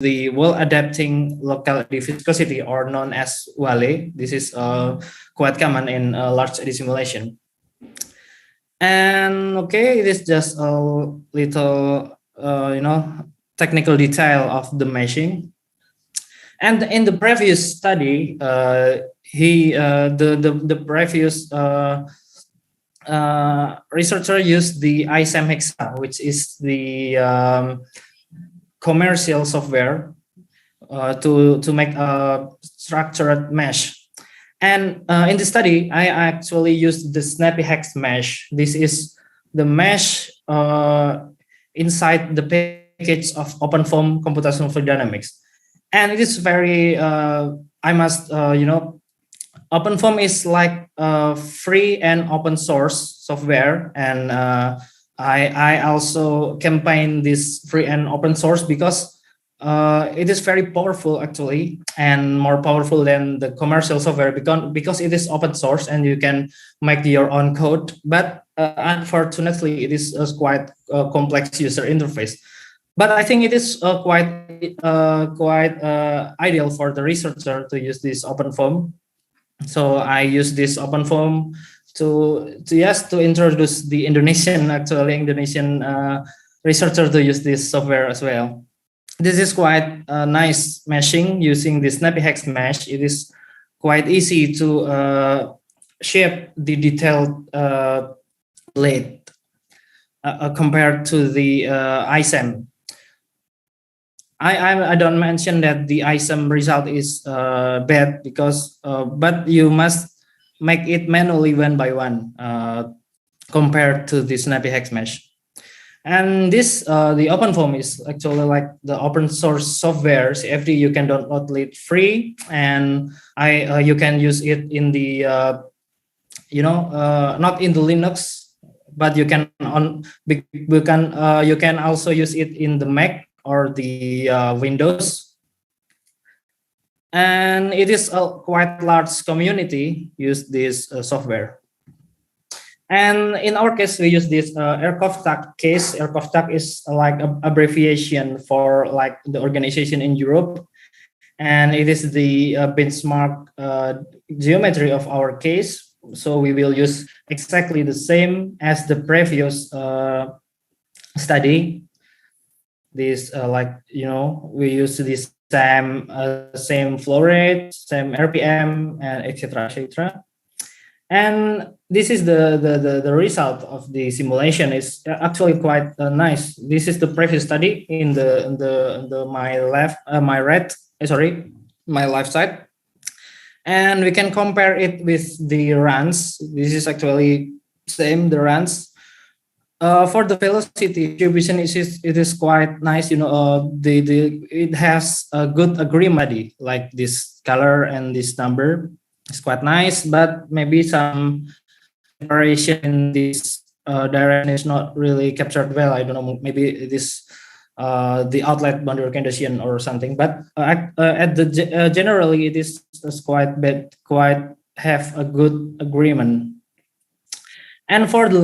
the well-adapting locality viscosity, or known as WALE. This is quite common in large eddy simulation. And okay, it is just a little, technical detail of the meshing. And in the previous study, the previous researcher used the ISAM Hexa, which is the commercial software to make a structured mesh. And in the study, I actually used the Snappy Hex mesh. This is the mesh inside the package of OpenFOAM computational fluid dynamics. And it is very, OpenFOAM is like free and open source software. And I also campaign this free and open source because it is very powerful actually, and more powerful than the commercial software because it is open source and you can make your own code. But unfortunately, it is quite a complex user interface. But I think it is quite ideal for the researcher to use this OpenFOAM. So I use this OpenFOAM to introduce the Indonesian researcher to use this software as well. This is quite nice meshing using the Snappy Hex mesh. It is quite easy to shape the detailed blade compared to the ISAM. I don't mention that the ISAM result is bad because, but you must make it manually one by one compared to the Snappy Hex mesh. And this, the OpenFOAM is actually like the open source software. CFD, you can download it free, and you can use it in the, not in the Linux, but you can also use it in the Mac or the Windows. And it is a quite large community use this software. And in our case, we use this ERCOFTAC case. ERCOFTAC is like an abbreviation for like the organization in Europe. And it is the benchmark geometry of our case. So we will use exactly the same as the previous study. This we use this same flow rate, same RPM, and etc. etc. And this is the result of the simulation is actually quite nice. This is the previous study in my left side, and we can compare it with the runs. This is actually same the runs. For the velocity distribution, it is quite nice. It has a good agreement, like this color and this number. It's quite nice, but maybe some separation in this direction is not really captured well. I don't know. Maybe it is the outlet boundary condition or something. But generally, it is quite bad. Quite have a good agreement. And for the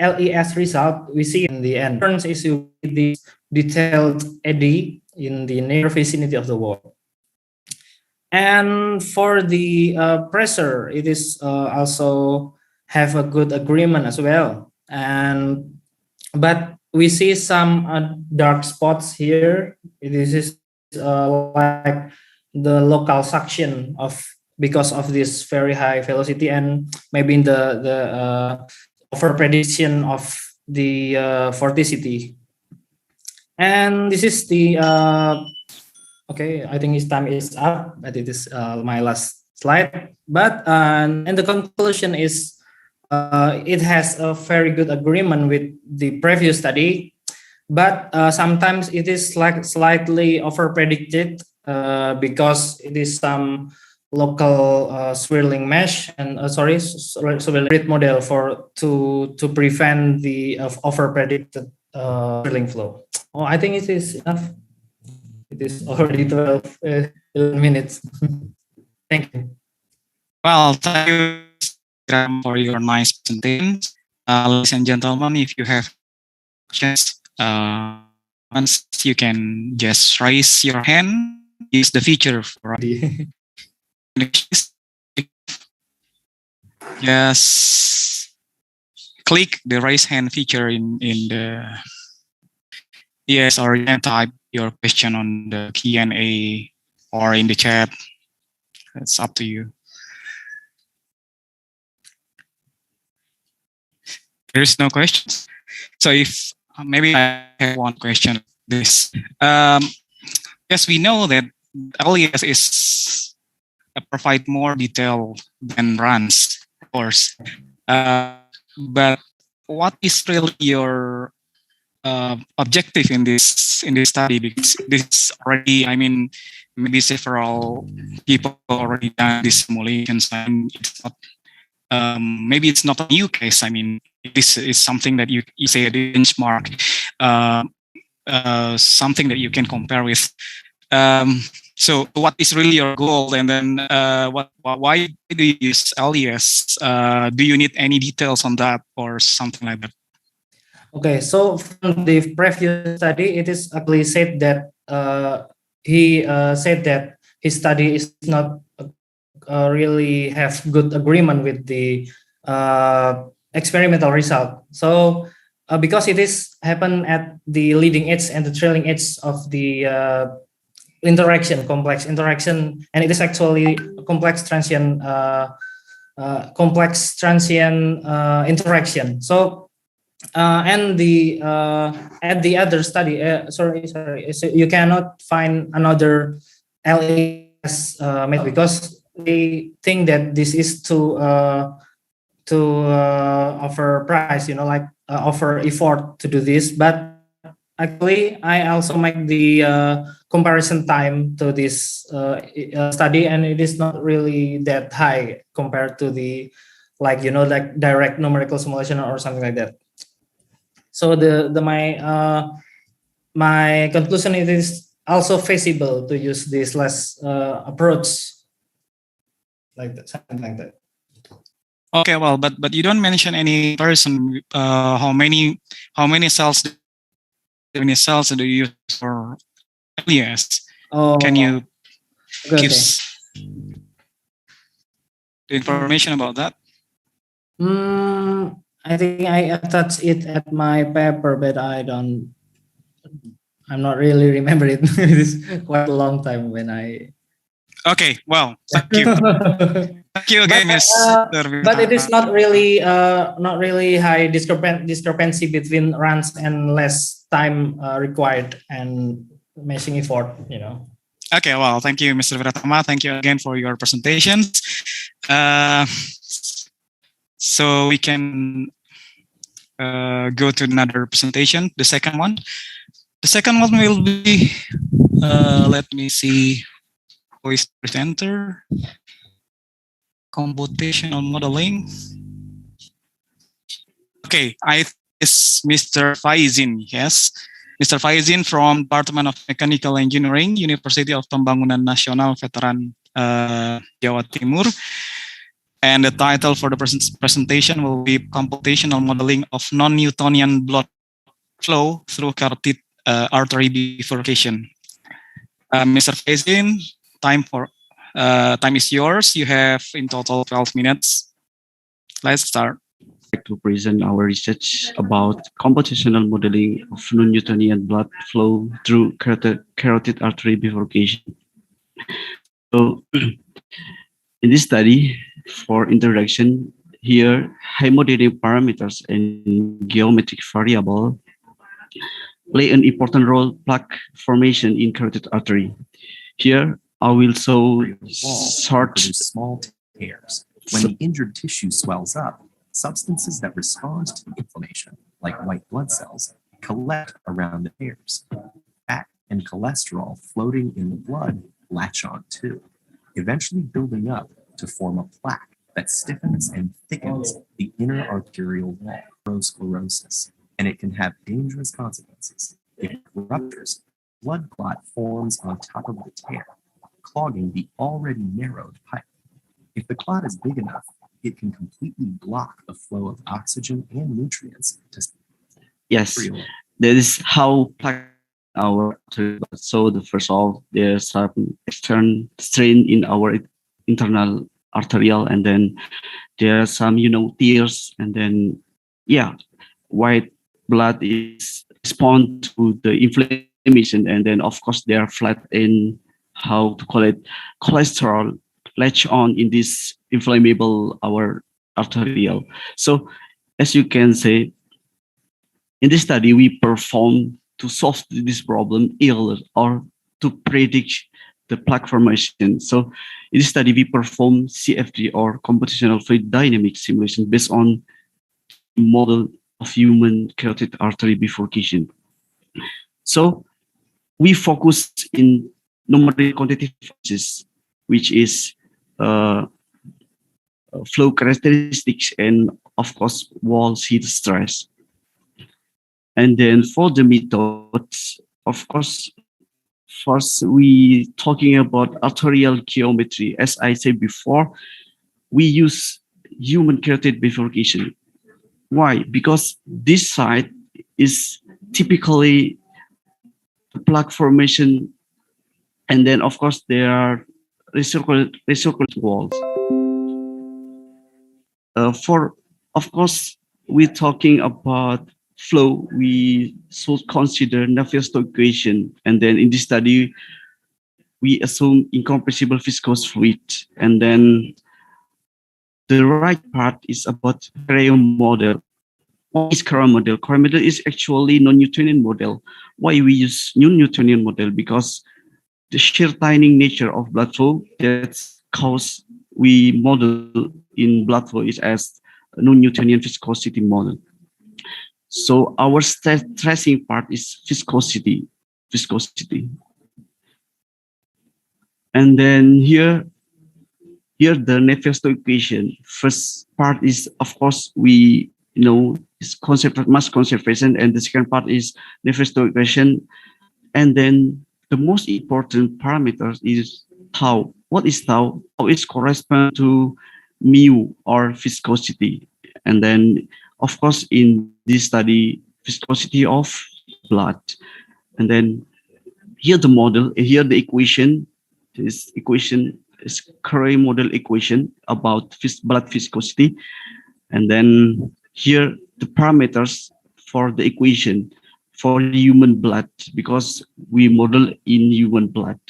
LES result, we see in the end turns issue with the detailed eddy in the near vicinity of the wall. And for the pressure, it is also have a good agreement as well. But we see some dark spots here. This is like the local suction because of this very high velocity, and maybe in the over prediction of the vorticity. And this is the okay, I think his time is up, but it is my last slide. But and the conclusion is it has a very good agreement with the previous study, but sometimes it is like slightly over predicted because it is some local swirling mesh and swirling grid model to prevent the over predicted swirling flow. Oh, I think it is enough. It is already 11 minutes. Thank you. Well, thank you for your nice presentation. Ladies and gentlemen, if you have questions, once you can just raise your hand, use the feature for just click the raise hand feature in the yes, or you can type your question on the Q&A or in the chat. It's up to you. There is no questions. So if maybe I have one question. This yes, we know that LES is provide more detail than runs, of course. But what is really your objective in this study? Because this already, I mean, maybe several people already done these simulations, and it's not. Maybe it's not a new case. I mean, this is something that you say a benchmark, something that you can compare with. So what is really your goal? And then why do you use LES? Do you need any details on that or something like that? Okay, so from the previous study, it is actually said that he said that his study is not really have good agreement with the experimental result. So because it is happen at the leading edge and the trailing edge of the complex interaction, and it is actually a complex transient interaction. So and the at the other study, sorry, so you cannot find another LES method because they think that this is to offer price, like offer effort to do this. But actually, I also make the comparison time to this study, and it is not really that high compared to the like direct numerical simulation or something like that. So my conclusion is also feasible to use this less approach like that, something like that. Okay, well, but you don't mention any person. How many cells? How many cells do you use for LES? Can you give the information about that? I think I attached it at my paper, but I'm not really remember it. It is quite a long time when I. Okay, well, thank you. Thank you again, but it is not really high discrepancy between runs and less time required and meshing effort. Okay, well, thank you, Mr. Viratama. Thank you again for your presentations. So we can go to another presentation, the second one. The second one will be, let me see, who is the presenter? Computational modeling. Okay, it's Mr. Faizin, yes. Mr. Faizin from Department of Mechanical Engineering, University of Pembangunan Nasional Veteran Jawa Timur. And the title for the presentation will be Computational Modeling of Non-Newtonian Blood Flow through Carotid Artery Bifurcation. Mr. Faizin, time is yours. You have in total 12 minutes. Let's start. I'd like to present our research about computational modeling of non-Newtonian blood flow through carotid artery bifurcation. So, in this study, for introduction, here hemodynamic parameters and geometric variable play an important role plaque formation in carotid artery. Here, I will show short small tears. When the injured tissue swells up, substances that respond to inflammation, like white blood cells, collect around the tears. Fat and cholesterol floating in the blood latch on too, eventually building up to form a plaque that stiffens and thickens the inner arterial wall, atherosclerosis, and it can have dangerous consequences. If it ruptures, blood clot forms on top of the tear, clogging the already narrowed pipe. If the clot is big enough, it can completely block the flow of oxygen and nutrients to. Yes, that is how plaque our artery. So the first of all, there's some external strain in our internal arterial, and then there are some, tears, and then, yeah, white blood is respond to the inflammation, and then of course they are flat in, how to call it, cholesterol latch on in this inflammable our arterial. So as you can say, in this study we perform to solve this problem earlier or to predict the plaque formation. So in this study we perform CFD or computational fluid dynamics simulation based on model of human carotid artery bifurcation. So we focus in numerical quantitative analysis, which is flow characteristics and of course wall shear stress. And then for the methods, of course, first we talking about arterial geometry. As I said before, we use human carotid bifurcation. Why? Because this site is typically plaque formation, and then of course there are recirculate walls. Of course, we're talking about flow, we should consider Navier-Stokes equation, and then in this study we assume incompressible viscous fluid, and then the right part is about Creo model. What is Creo model? Creo model is actually non-Newtonian model. Why we use non-Newtonian model? Because the shear tightening nature of blood flow that's cause we model in blood flow is as a non-Newtonian viscosity model. So our stressing part is viscosity. And then here the Navier-Stokes equation. First part is, of course, we is mass conservation, and the second part is Navier-Stokes equation. And then the most important parameter is tau. What is tau? Tau is correspond to mu or viscosity. And then, of course, in this study, viscosity of blood. And then here the model, here the equation. This equation is Creo model equation about blood viscosity. And then here the parameters for the equation for human blood, because we model in human blood.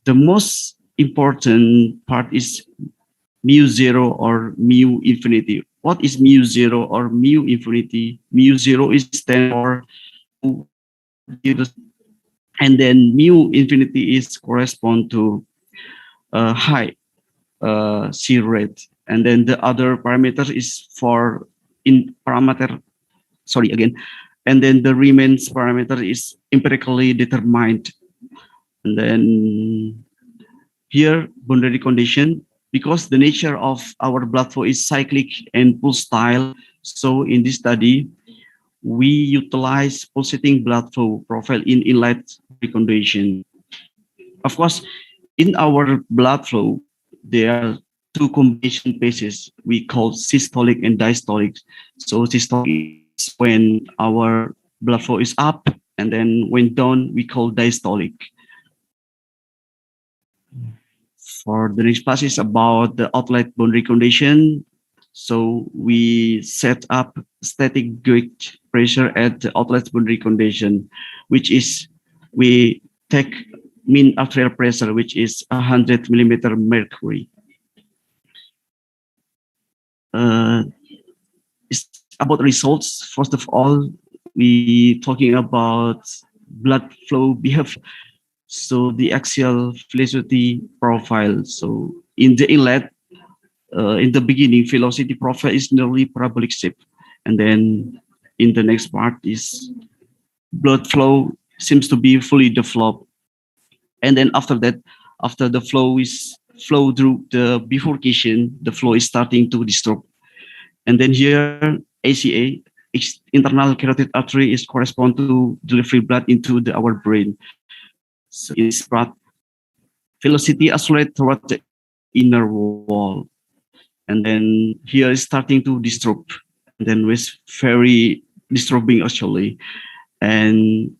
The most important part is mu zero or mu infinity. What is mu zero or mu infinity? Mu zero is stand for, and then mu infinity is correspond to high shear rate, and then the other parameter is for and then the remains parameter is empirically determined. And then here boundary condition, because the nature of our blood flow is cyclic and pulsatile. So in this study, we utilize pulsating blood flow profile in inlet condition. Of course, in our blood flow, there are two combination phases we call systolic and diastolic. So systolic is when our blood flow is up, and then when down, we call diastolic. For the next part is about the outlet boundary condition. So we set up static gauge pressure at the outlet boundary condition, which is we take mean arterial pressure, which is 100 millimeter mercury. It's about results. First of all, we talking about blood flow behavior. So the axial velocity profile. So in the inlet, in the beginning, velocity profile is nearly parabolic shape, and then in the next part is blood flow seems to be fully developed, and then after that, after the flow through the bifurcation, the flow is starting to disturb, and then here ACA, internal carotid artery, is correspond to delivery blood into our brain. So in this part, velocity accelerate towards the inner wall, and then here is starting to disturb, and then with very disturbing actually, and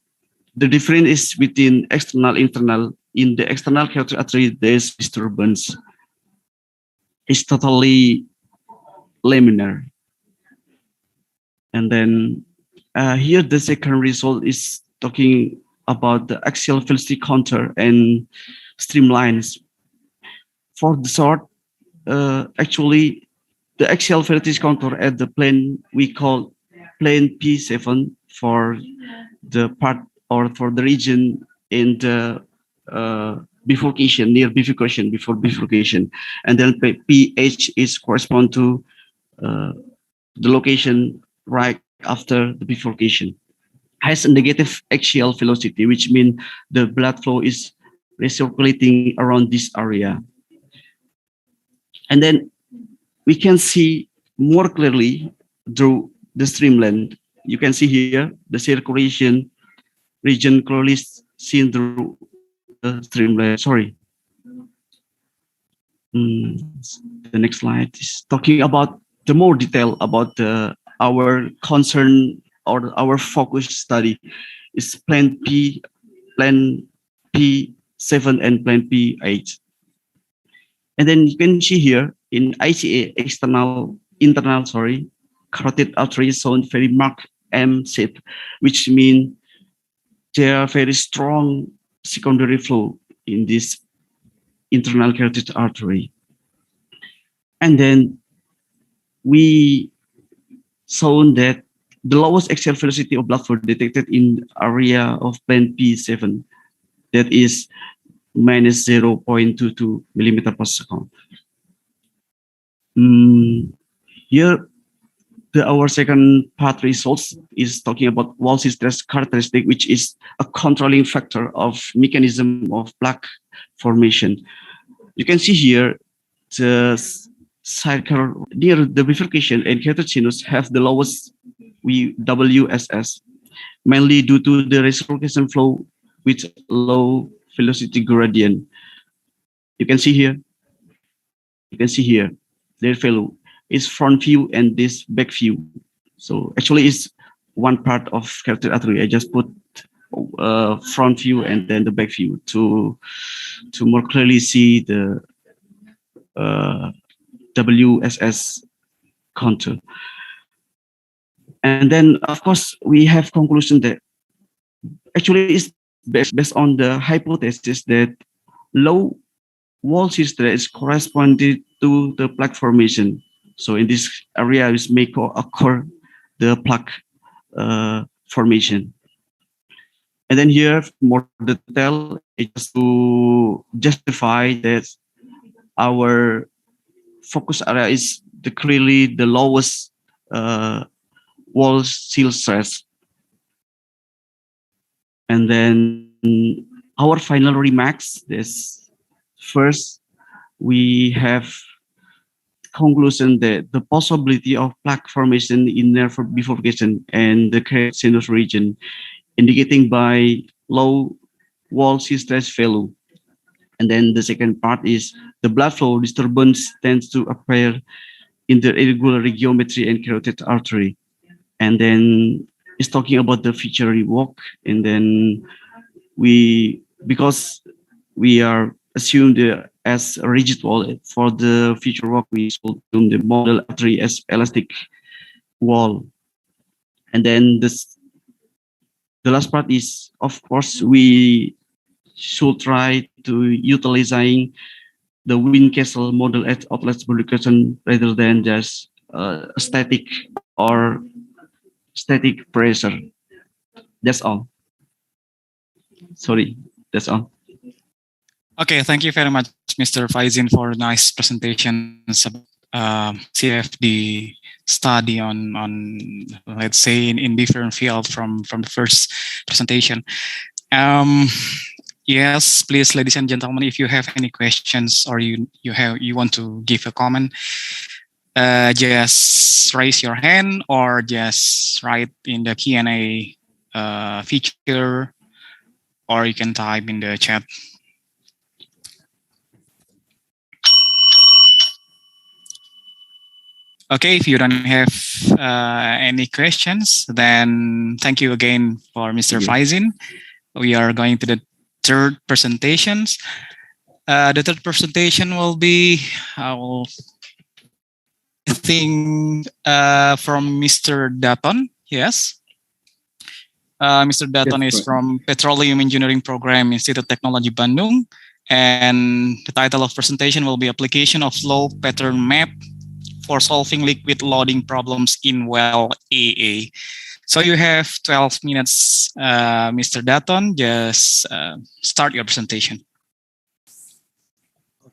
the difference is within external, internal. In the external chaotic artery, there's disturbance. It's totally laminar. And then here the second result is talking about the axial Felicity contour and streamlines. For the short, actually, the axial Felicity contour at the plane we call plane P7 for the part or for the region in the bifurcation, near bifurcation, before bifurcation. And then PH is correspond to the location right after the bifurcation. Has a negative axial velocity, which means the blood flow is recirculating around this area. And then we can see more clearly through the streamline. You can see here the circulation region clearly seen through the streamline. Sorry. The next slide is talking about the more detail about our concern or our focus study is plan P7 and plan P8. And then you can see here in ICA internal carotid artery shown very marked M shape, which means there are very strong secondary flow in this internal carotid artery. And then we shown that the lowest axial velocity of blood flow detected in area of plane P7, that is minus 0.22 millimeter per second. Here, our second part results is talking about wall stress characteristic, which is a controlling factor of mechanism of plaque formation. You can see here the cycle near the bifurcation and heterogeneous have the lowest WSS, mainly due to the recirculation flow with low velocity gradient. You can see here. Their value is front view and this back view. So actually, it's one part of carotid artery. I just put front view and then the back view to more clearly see the WSS contour. And then, of course, we have conclusion that actually it's based on the hypothesis that low wall shear stress corresponded to the plaque formation. So in this area, is may occur the plaque formation. And then here, more detail, just to justify that our focus area is clearly the lowest wall shear stress. And then our final remarks is first, we have conclusion that the possibility of plaque formation in nerve bifurcation and the carotid region, indicating by low wall shear stress value. And then the second part is the blood flow disturbance tends to appear in the irregular geometry and carotid artery. And then it's talking about the future work. And then because we are assumed as a rigid wall for the future work, we should assume the model artery as elastic wall. And then the last part is, of course, we should try to utilizing the Windcastle model at outlet publication rather than just static or static pressure. That's all. Sorry, that's all. Okay, thank you very much, Mr. Faizin, for nice presentations about CFD study on let's say in different field from the first presentation. Yes, please, ladies and gentlemen, if you have any questions or you want to give a comment, just raise your hand or just write in the Q&A feature, or you can type in the chat. Okay, if you don't have any questions, then thank you again for Mr. Faizin. we are going to the third presentations. The third presentation will be, I think, from Mr. Dutton. Yes. Mr. Dutton is from Petroleum Engineering Program, Institute Technology Bandung. And the title of presentation will be Application of Flow Pattern Map for Solving Liquid Loading Problems in Well AA. So you have 12 minutes, Mr. Dutton. Just start your presentation.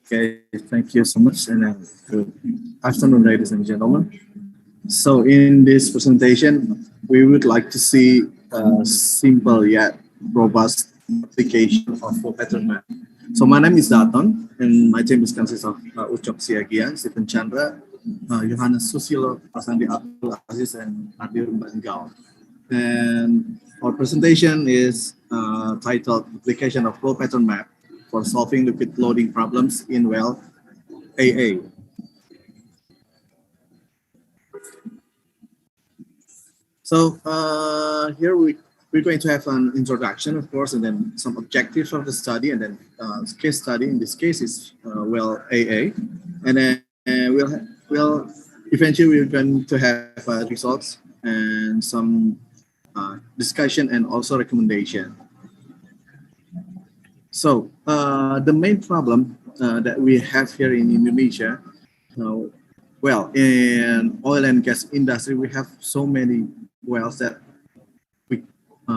Okay, thank you so much, and good afternoon, ladies and gentlemen. So in this presentation, we would like to see a simple yet robust application of flow pattern map. So my name is Dutton, and my team consists of Ucok Siagian, Stephen Chandra, Yohanes Susilo, Asandi Abdul Aziz, and Nadir Mbangao. And our presentation is titled Application of Flow Pattern Map for Solving Liquid Loading Problems in Well AA. So here we're going to have an introduction, of course, and then some objectives of the study, and then case study. In this case is Well AA, and then we'll eventually we're going to have results and some discussion and also recommendation. So the main problem that we have here in Indonesia, well, in oil and gas industry, we have so many wells that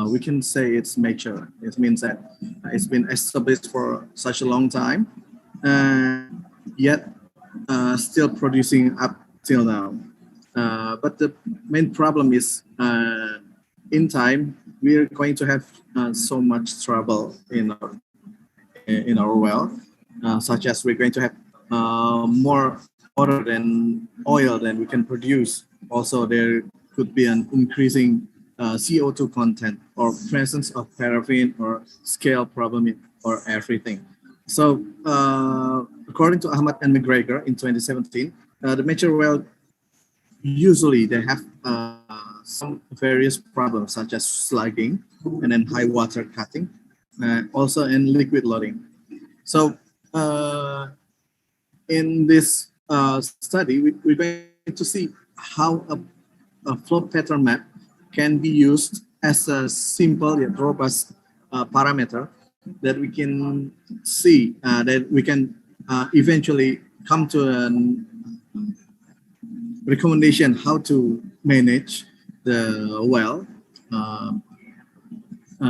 we can say it's mature. It means that it's been established for such a long time, yet still producing up till now. But the main problem is in time, we're going to have so much trouble in our well, such as we're going to have more water than oil than we can produce. Also, there could be an increasing CO2 content or presence of paraffin or scale problem or everything. So according to Ahmad and McGregor in 2017, the mature well usually they have some various problems such as slugging and then high water cutting, also in liquid loading. So in this study, we're going to see how a flow pattern map can be used as a simple yet robust parameter that we can see that we can eventually come to a recommendation how to manage the well.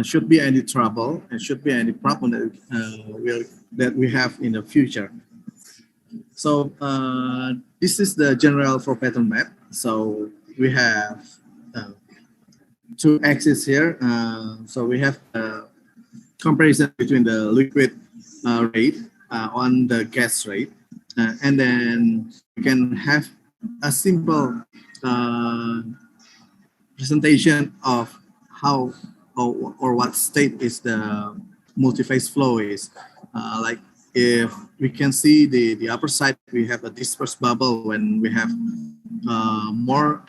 Should be any trouble and should be any problem that we have in the future. So this is the general flow pattern map. So we have two axes here. So we have a comparison between the liquid rate on the gas rate, and then we can have a simple presentation of how or what state is the multi-phase flow is. Like if we can see the upper side, we have a dispersed bubble when we have more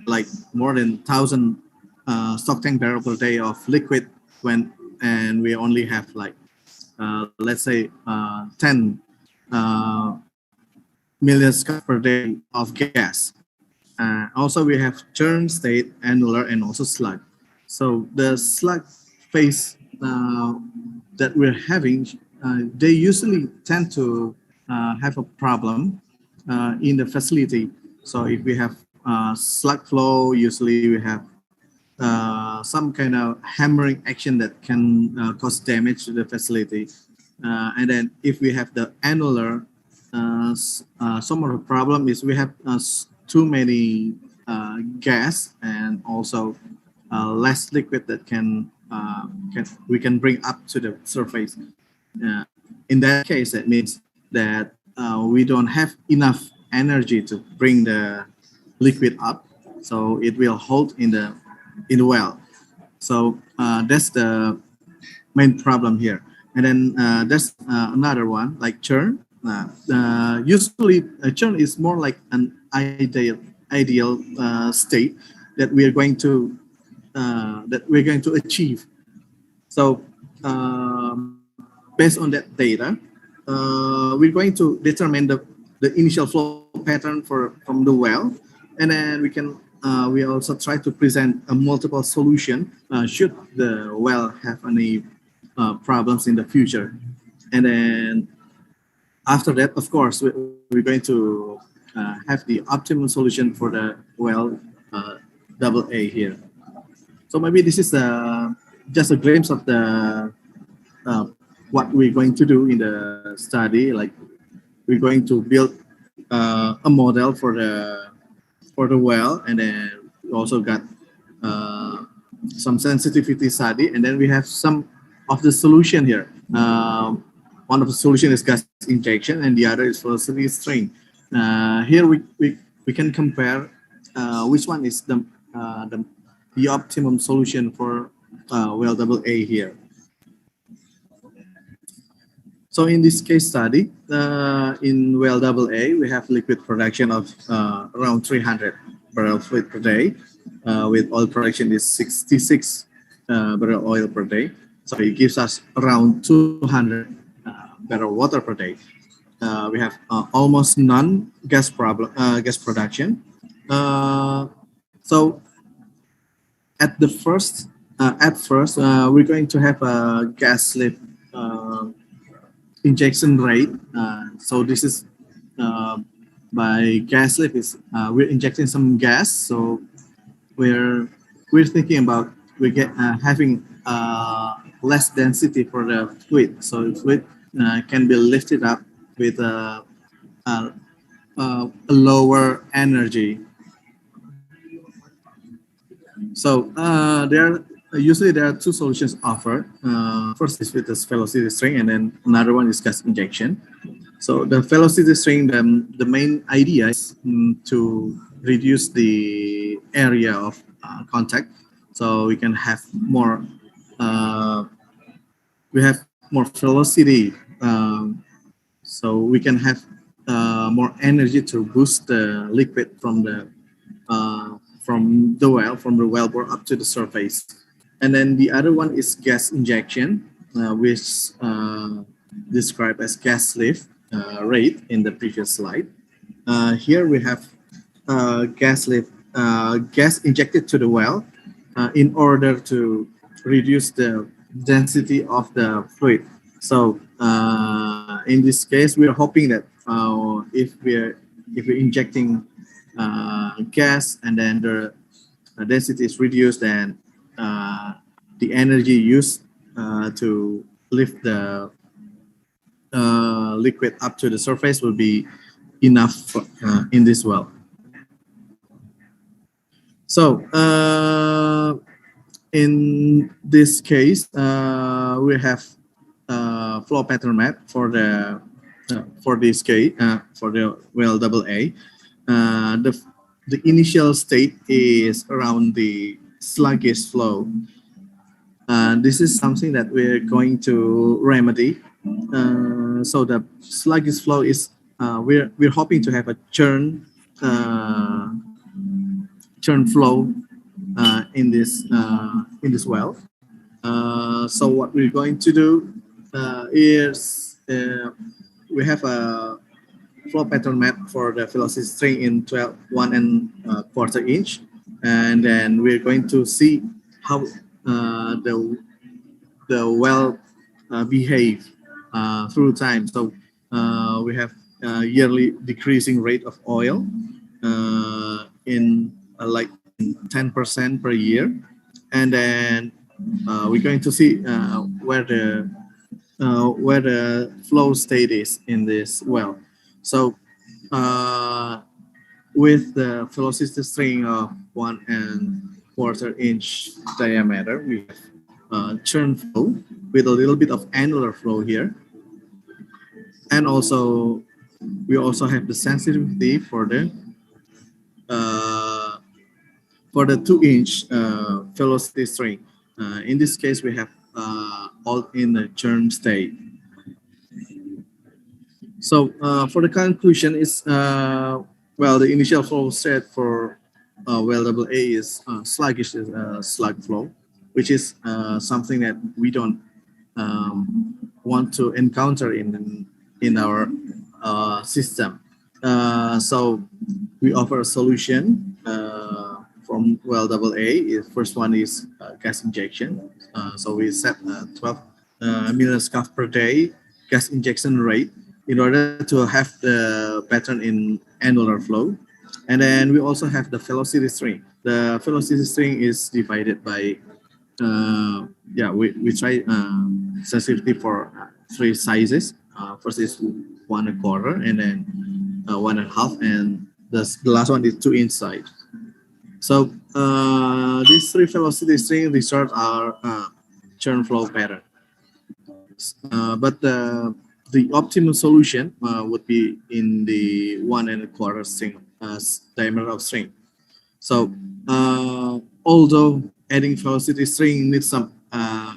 than 1,000 stock tank barrel per day of liquid and we only have like let's say 10 million scf per day of gas. Also we have churn state, annular, and also slug. So the slug phase that we're having, they usually tend to have a problem in the facility. So if we have slug flow, usually we have some kind of hammering action that can cause damage to the facility. And then if we have the annular, some of the problem is we have too many gas and also less liquid that we can bring up to the surface. In that case, that means that we don't have enough energy to bring the liquid up, so it will hold in the well. So that's the main problem here. And then there's another one like churn. Usually churn is more like an ideal state that we are going to achieve So based on that data, we're going to determine the initial flow pattern from the well, and then we also try to present a multiple solution should the well have any problems in the future. And then after that, of course, we're going to have the optimum solution for the well AA here. So maybe this is just a glimpse of the what we're going to do in the study. Like we're going to build a model for the well, and then we also got some sensitivity study, and then we have some of the solution here. One of the solution is gas injection, and the other is Felicity string. Here we can compare which one is the optimum solution for well AA here. So in this case study, in well AA, we have liquid production of around 300 barrel fluid per day, with oil production is 66 barrel oil per day. So it gives us around 200 barrel water per day. We have almost none gas production. So at first, we're going to have a gas lift injection rate. So this is by gas lift is we're injecting some gas. So we're thinking about having less density for the fluid. So the fluid can be lifted up with a lower energy. So usually there are two solutions offered. First is with the Felicity string, and then another one is gas injection. So the Felicity string, the main idea is to reduce the area of contact, so we can have more. We have more velocity, so we can have more energy to boost the liquid from the wellbore up to the surface. And then the other one is gas injection, which described as gas lift rate in the previous slide. Here we have gas lift, gas injected to the well in order to reduce the density of the fluid. So in this case, we are hoping that if we're injecting gas and then the density is reduced, then the energy used to lift the liquid up to the surface will be enough in this well. So in this case, we have flow pattern map for this case for the well AA. The initial state is around the sluggish flow. This is something that we're going to remedy. So the sluggish flow is we're hoping to have a churn flow in this well. So what we're going to do is we have a flow pattern map for the Felicity string in 1¼ inch, and then we're going to see how the well behave through time. So we have a yearly decreasing rate of oil in like 10% per year, and then we're going to see where the flow state is in this well. So with the Felicity string of 1¼ inch diameter, we have churn flow with a little bit of annular flow here, and also we also have the sensitivity for the 2-inch Felicity string. In this case, we have all in the churn state. So for the conclusion is, well, the initial flow set for well AA is sluggish slug flow. which is something that we don't want to encounter in our system. So we offer a solution from well AA. First one is gas injection. So we set 12 million scuff per day gas injection rate in order to have the pattern in annular flow. And then we also have the velocity string. The velocity string is divided by, we try sensitivity for 3 sizes. First is 1/4, and then 1.5, and the last one is 2 inside. So these 3 velocity string result our churn flow pattern. But the optimal solution would be in the 1.25 string diameter of string. So although adding velocity string needs some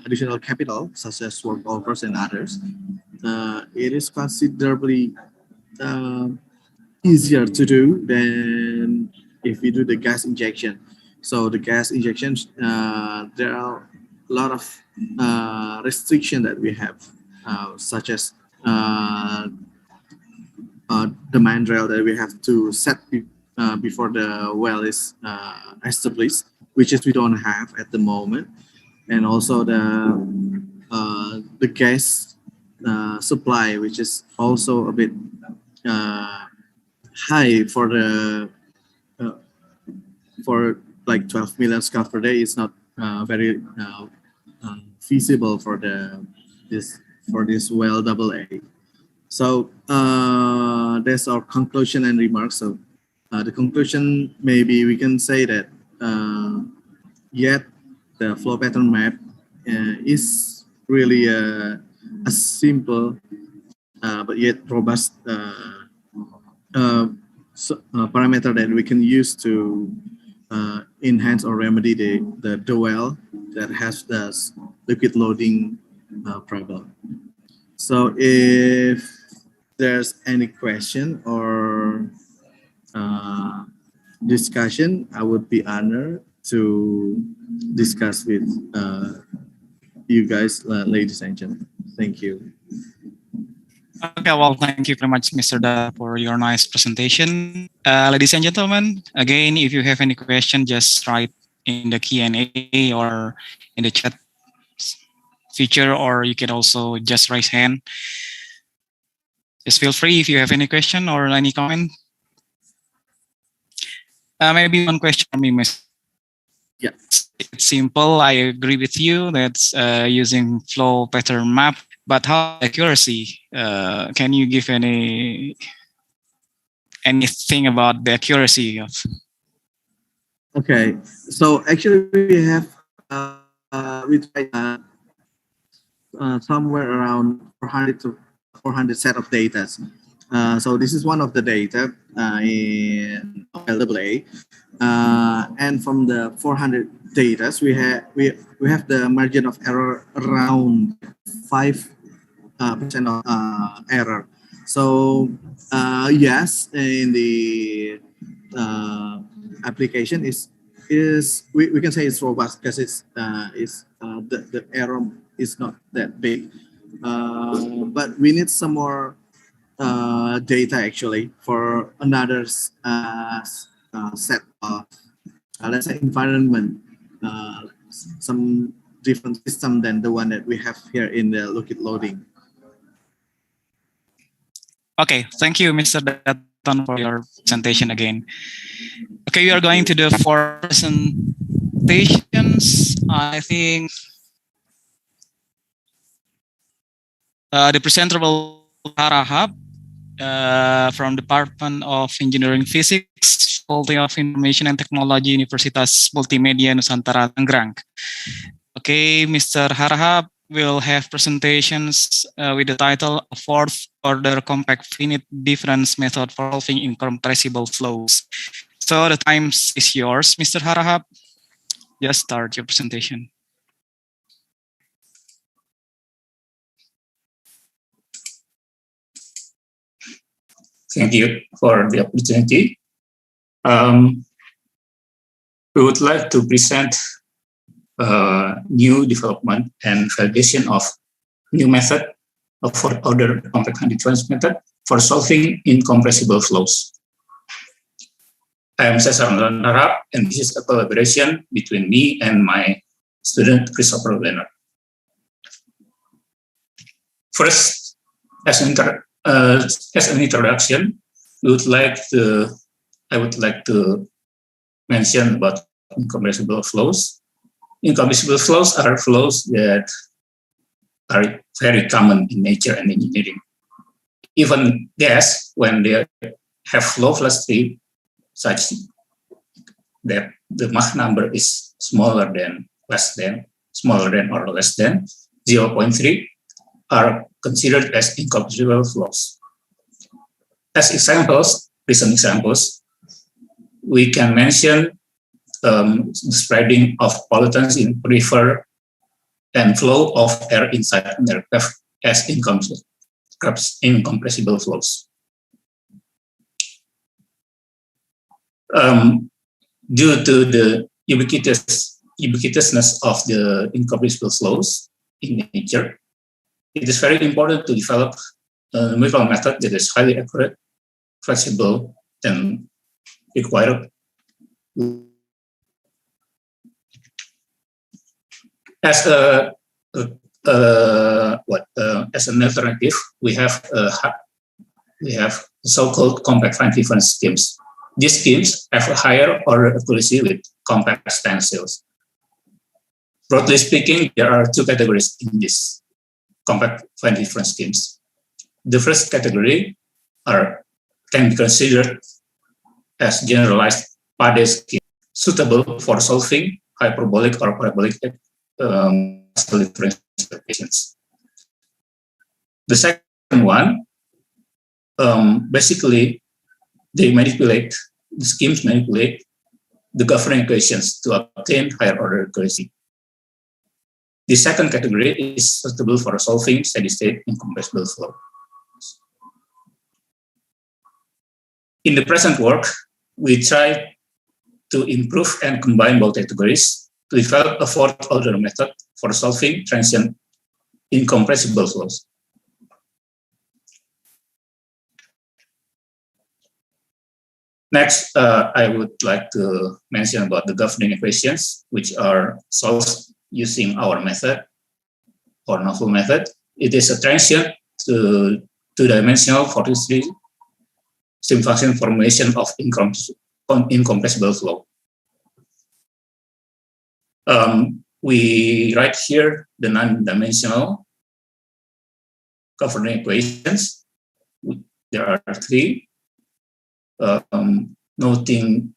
additional capital, such as workovers and others, it is considerably easier to do than if we do the gas injection. So the gas injection, there are a lot of restriction that we have, such as the mandrail that we have to set before the well is established, which is we don't have at the moment, and also the gas supply, which is also a bit high for the for like 12 million scuff per day. It's not very feasible for this well AA. So that's our conclusion and remarks. So the conclusion, maybe we can say that yet the flow pattern map is really a simple but yet robust parameter that we can use to enhance or remedy the well that has the liquid loading problem. So if there's any question or discussion, I would be honored to discuss with you guys, ladies and gentlemen. Thank you. Okay, well, thank you very much, Mr. Da, for your nice presentation. Ladies and gentlemen, again, if you have any question, just write in the Q&A or in the chat feature, or you can also just raise hand. Just feel free if you have any question or any comment. Maybe one question from me, Mr. Yeah. It's simple. I agree with you. That's using flow pattern map. But how accuracy? Can you give anything about the accuracy of? Okay, so actually we have we tried somewhere around 400 to 400 set of data. So this is one of the data in LAA, and from the 400 data, we have the margin of error around 5% of error. So yes, in the application is we can say it's robust because it's the error is not that big, but we need some more data actually for another set of let's say environment, some different system than the one that we have here in the liquid loading. Okay, thank you, Mr. Datton, for your presentation again. Okay, we are going to do 4 presentations. I think the presenter will be Harahap from Department of Engineering Physics, Faculty of Information and Technology, Universitas Multimedia Nusantara, Tangerang. Okay, Mr. Harahap will have presentations with the title Fourth Order Compact Finite Difference Method for Solving Incompressible Flows. So the time is yours, Mr. Harahap. Just start your presentation. Thank you for the opportunity. We would like to present new development and validation of new method of fourth-order compact hand difference method for solving incompressible flows. I am Cesar Narap, and this is a collaboration between me and my student Christopher Leonard. First, as an introduction, I would like to mention about incompressible flows. Incompressible flows are flows that are very common in nature and engineering. Even gas, when they have flow velocity such that the Mach number is smaller than or less than 0.3, are considered as incompressible flows. As examples, recent examples, we can mention the spreading of pollutants in river and flow of air inside an aircraft as incompressible flows. Due to the ubiquitousness of the incompressible flows in nature, it is very important to develop a numerical method that is highly accurate, flexible, and required. As an alternative, we have so-called compact fine difference schemes. These schemes have a higher order accuracy with compact stencils. Broadly speaking, there are two categories in this compact fine difference schemes. The first category can be considered as generalized PADE scheme, suitable for solving hyperbolic or parabolic differential equations. The second one, basically, the schemes manipulate the governing equations to obtain higher order accuracy. The second category is suitable for solving steady-state incompressible flow. In the present work, we try to improve and combine both categories to develop a fourth-order method for solving transient incompressible flows. Next, I would like to mention about the governing equations, which are solved using our method or novel method. It is a transient to two-dimensional vorticity stream function formulation of incompressible flow. We write here the non-dimensional governing equations. There are three, noting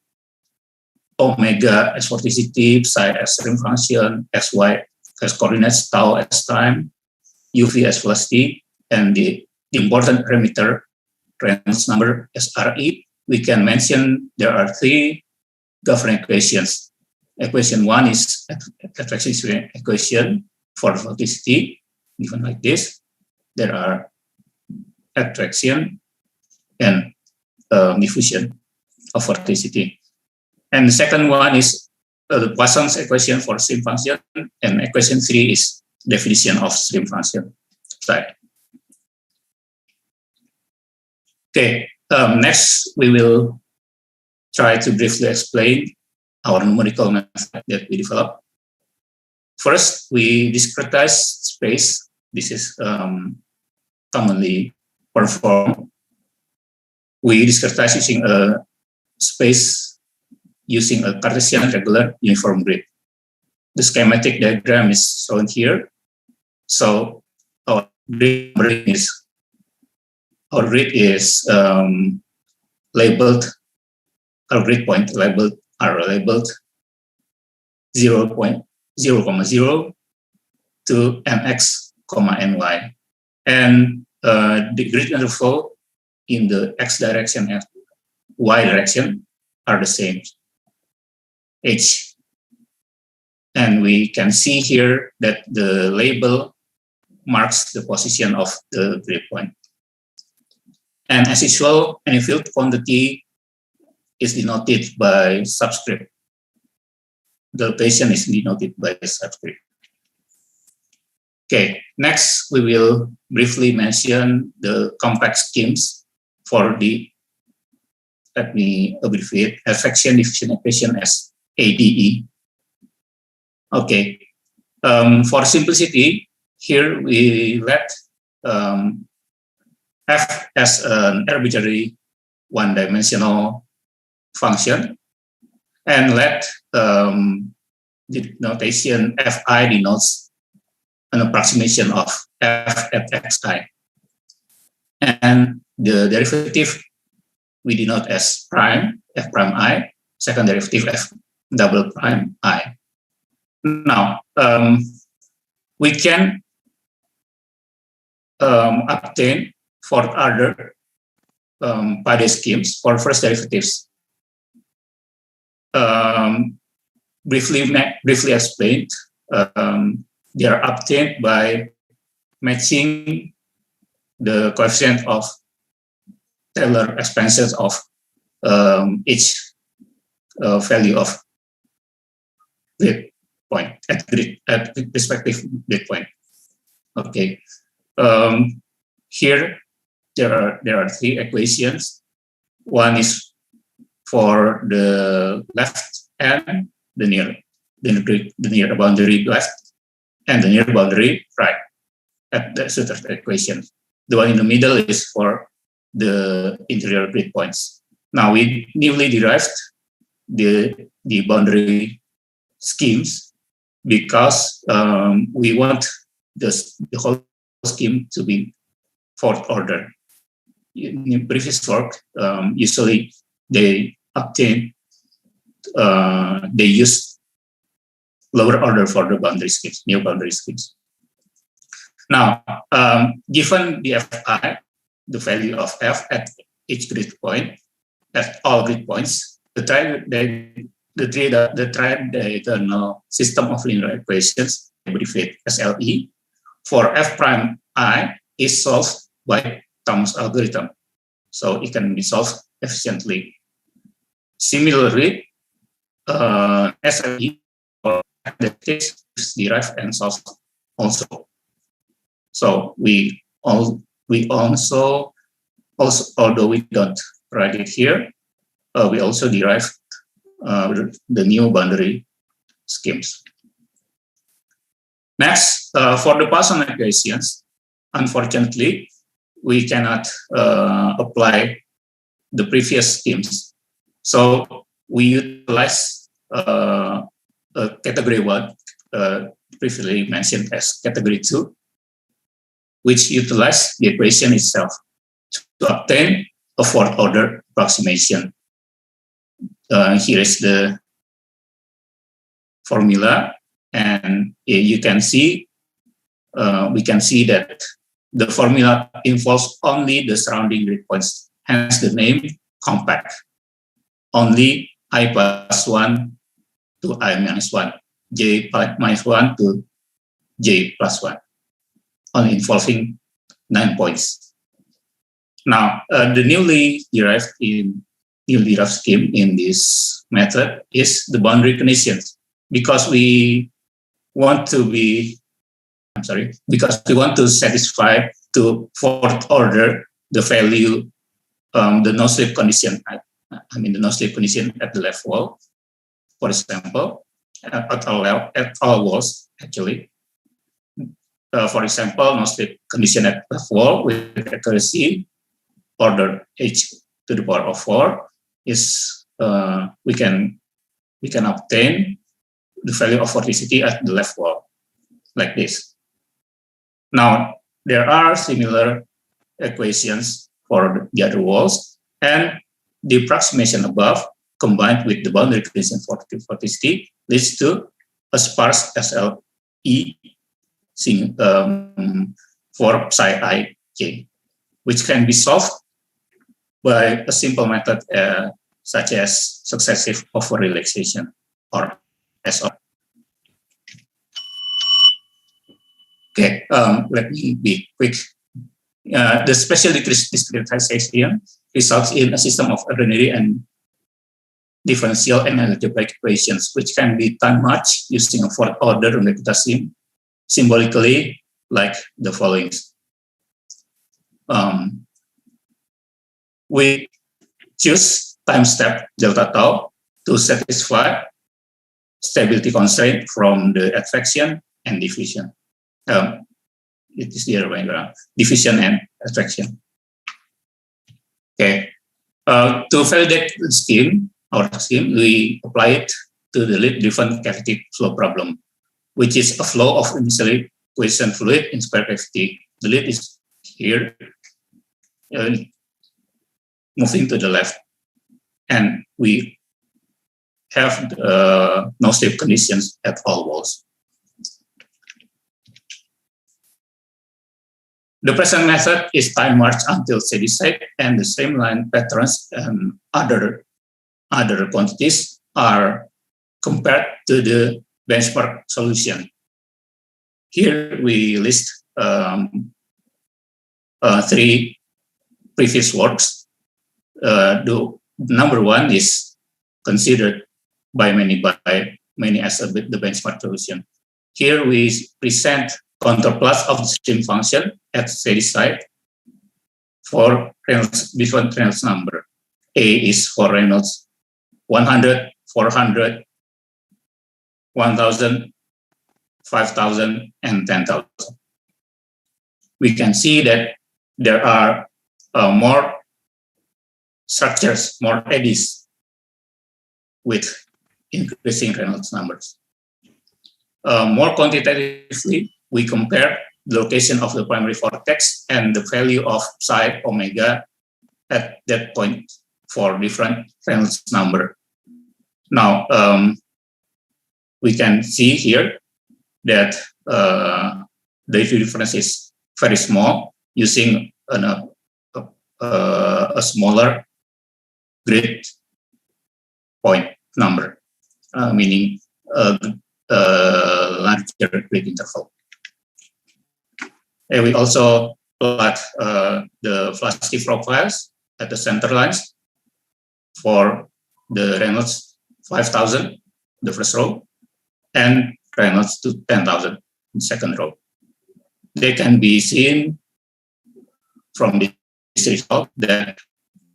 omega as vorticity, psi as stream function, xy as coordinates, tau as time, uv as velocity, and the important parameter Reynolds number as RE. We can mention there are three governing equations. Equation one is attraction equation for vorticity, given like this. There are attraction and diffusion of vorticity. And the second one is the Poisson's equation for stream function, and equation 3 is definition of stream function. Okay, next we will try to briefly explain our numerical method that we developed. First, we discretize space. This is commonly performed. We discretize using a space using a Cartesian regular uniform grid. The schematic diagram is shown here. So our grid labeled, our grid point are labeled 0.0, 0 to nx, ny. And the grid interval in the x direction and y direction are the same, h. And we can see here that the label marks the position of the grid point. And as usual, any field quantity is denoted by subscript. the location is denoted by a subscript. Okay, next we will briefly mention the complex schemes for the, let me abbreviate, affection diffusion equation as ADE. Okay, for simplicity, here we let f as an arbitrary one-dimensional function, and let the notation fi denotes an approximation of f at xi. And the derivative we denote as prime, f prime I, second derivative f double prime I. Now, we can obtain fourth order Pade schemes for first derivatives. Briefly explained, they are obtained by matching the coefficient of Taylor expansions of each value of grid point at respective grid point. Okay. Here there are three equations. One is for the left and the near boundary left and the near boundary right at the Sutter equation. The one in the middle is for the interior grid points. Now we newly derived the boundary schemes because we want the whole scheme to be fourth order. In previous work, usually they use lower order for the boundary schemes, new boundary schemes. Now, given the fi, the value of f at each grid point, at all grid points, the tridiagonal system of linear equations, abbreviated SLE, for f prime I is solved by Thomas algorithm. So it can be solved efficiently. Similarly, SLE for that case is derived and solved also. So we also, although we don't write it here, we also derive the new boundary schemes. Next, for the Poisson equations, unfortunately, we cannot apply the previous schemes. So we utilize a category 1, previously mentioned as category 2, which utilize the equation itself to obtain a fourth order approximation. Here is the formula, and you can see, we can see that the formula involves only the surrounding grid points, hence the name compact. Only I plus 1 to I minus 1, j minus 1 to j plus 1, only involving 9 points. Now, the newly derived scheme in this method is the boundary conditions, because we want to satisfy to fourth order the value, the no-slip condition. I mean the no-slip condition at the left wall, for example, at all walls actually. For example, no-slip condition at left wall with accuracy order h to the power of 4 is we can obtain the value of vorticity at the left wall like this. Now there are similar equations for the other walls, and the approximation above combined with the boundary condition for vorticity leads to a sparse SLE for psi I j, which can be solved by a simple method such as successive over-relaxation or SO. Okay, let me be quick. The special discretization results in a system of ordinary and differential and algebraic equations, which can be time matched using a fourth order numerical scheme, symbolically like the following. We choose time step delta tau to satisfy stability constraint from the advection and diffusion. It is the other way around, diffusion and advection. Okay. To validate the scheme, our scheme, we apply it to the lid-driven cavity flow problem, which is a flow of initially quiescent fluid in square cavity. The lid is here, moving to the left, and we have no stable conditions at all walls. The present method is time march until steady state, and the streamline patterns and other quantities are compared to the benchmark solution. Here we list 3 previous works. The number 1 is considered by many as the benchmark solution. Here we present counterplots of the stream function at steady state for different Reynolds number. A is for Reynolds 100, 400, 1000, 5000, and 10,000. We can see that there are more structures, more eddies with increasing Reynolds numbers. More quantitatively, we compare the location of the primary vortex and the value of psi omega at that point for different Reynolds number. Now, we can see here that the difference is very small using a smaller grid point number, meaning a larger grid interval. And we also plot the velocity profiles at the center lines for the Reynolds 5000, the first row, and Reynolds to 10,000, the second row. They can be seen from this result that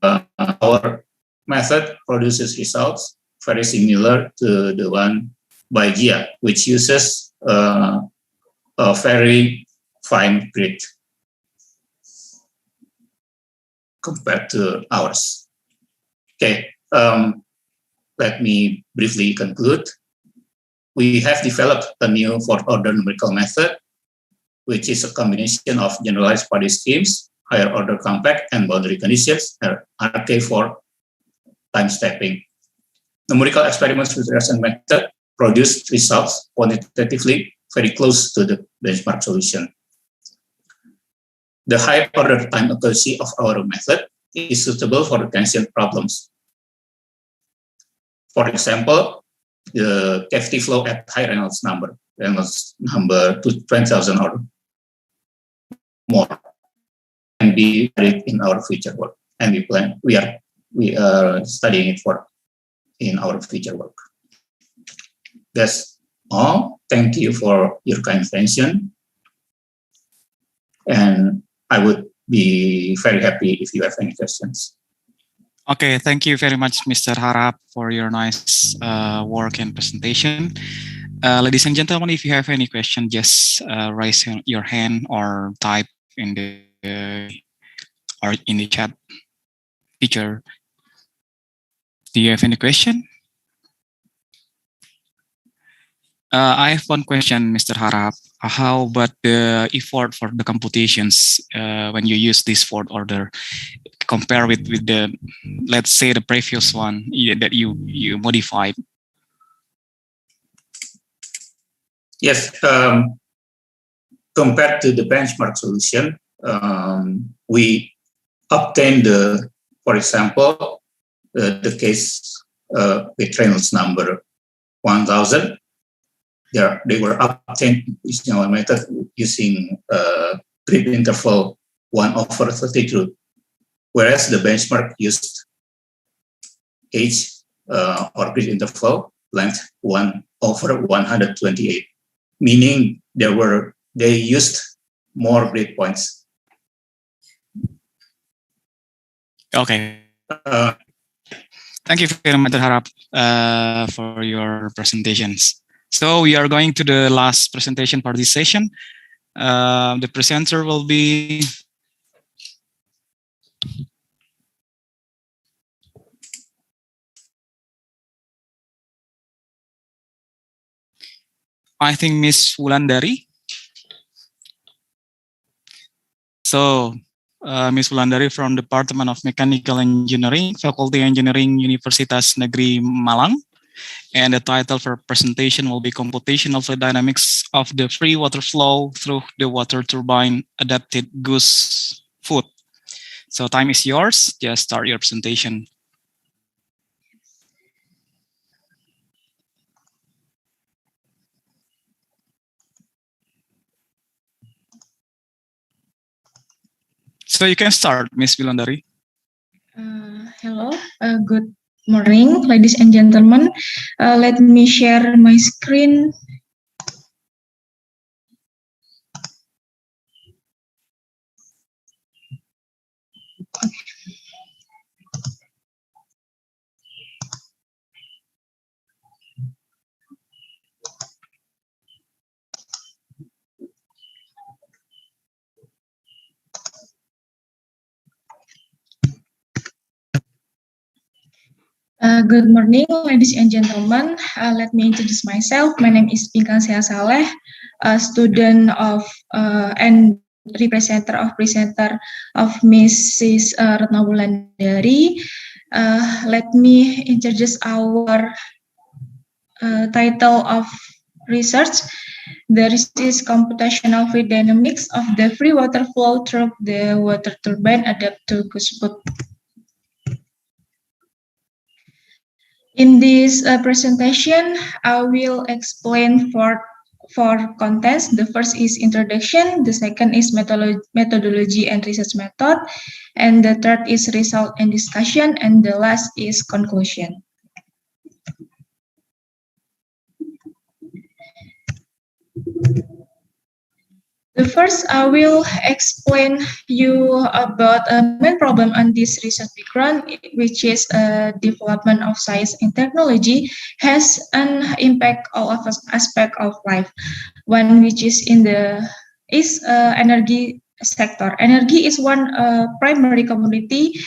our method produces results very similar to the one by GIA, which uses a very fine grid compared to ours. Okay, let me briefly conclude. We have developed a new fourth order numerical method, which is a combination of generalized body schemes, higher order compact, and boundary conditions, RK for time stepping. Numerical experiments with the recent method produced results quantitatively very close to the benchmark solution. The high order time accuracy of our method is suitable for the transient problems. For example, the cavity flow at high Reynolds number to 20,000 or more, can be varied in our future work, and we are studying it in our future work. That's all. Thank you for your kind attention, and I would be very happy if you have any questions. Okay, thank you very much, Mr. Harap, for your nice work and presentation. Ladies and gentlemen, if you have any question, just raise your hand or type in the chat. Teacher, do you have any question? I have one question, Mr. Harap. How about the effort for the computations when you use this fourth order, compare with the, let's say, the previous one that you modified? Yes, compared to the benchmark solution, we obtained for example, the case with Reynolds number 1000. They were obtained using our method using grid interval 1/32, whereas the benchmark used H orbit interval length 1/128, meaning they used more breakpoints. Okay. Thank you very much, Harap, for your presentations. So we are going to the last presentation for this session. The presenter will be I think Miss Wulandari. So Miss Wulandari from Department of Mechanical Engineering, Faculty Engineering, Universitas Negeri Malang. And the title for presentation will be Computational Fluid Dynamics of the Free Water Flow through the Water Turbine Adapted Goose Foot. So time is yours. Just start your presentation. So you can start, Miss Wulandari. Hello, good morning, ladies and gentlemen. Let me share my screen. Good morning, ladies and gentlemen. Let me introduce myself. My name is Mikhail, a student of and presenter of Mrs. Retno Wulandari. Let me introduce our title of research. There is computational fluid dynamics of the free water flow through the water turbine adapted goose foot. In this presentation, I will explain four contents. The first is introduction, the second is methodology and research method, and the third is result and discussion, and the last is conclusion. The first, I will explain you about a main problem on this research background, which is development of science and technology has an impact all of aspect of life. One which is in the energy sector. Energy is one primary commodity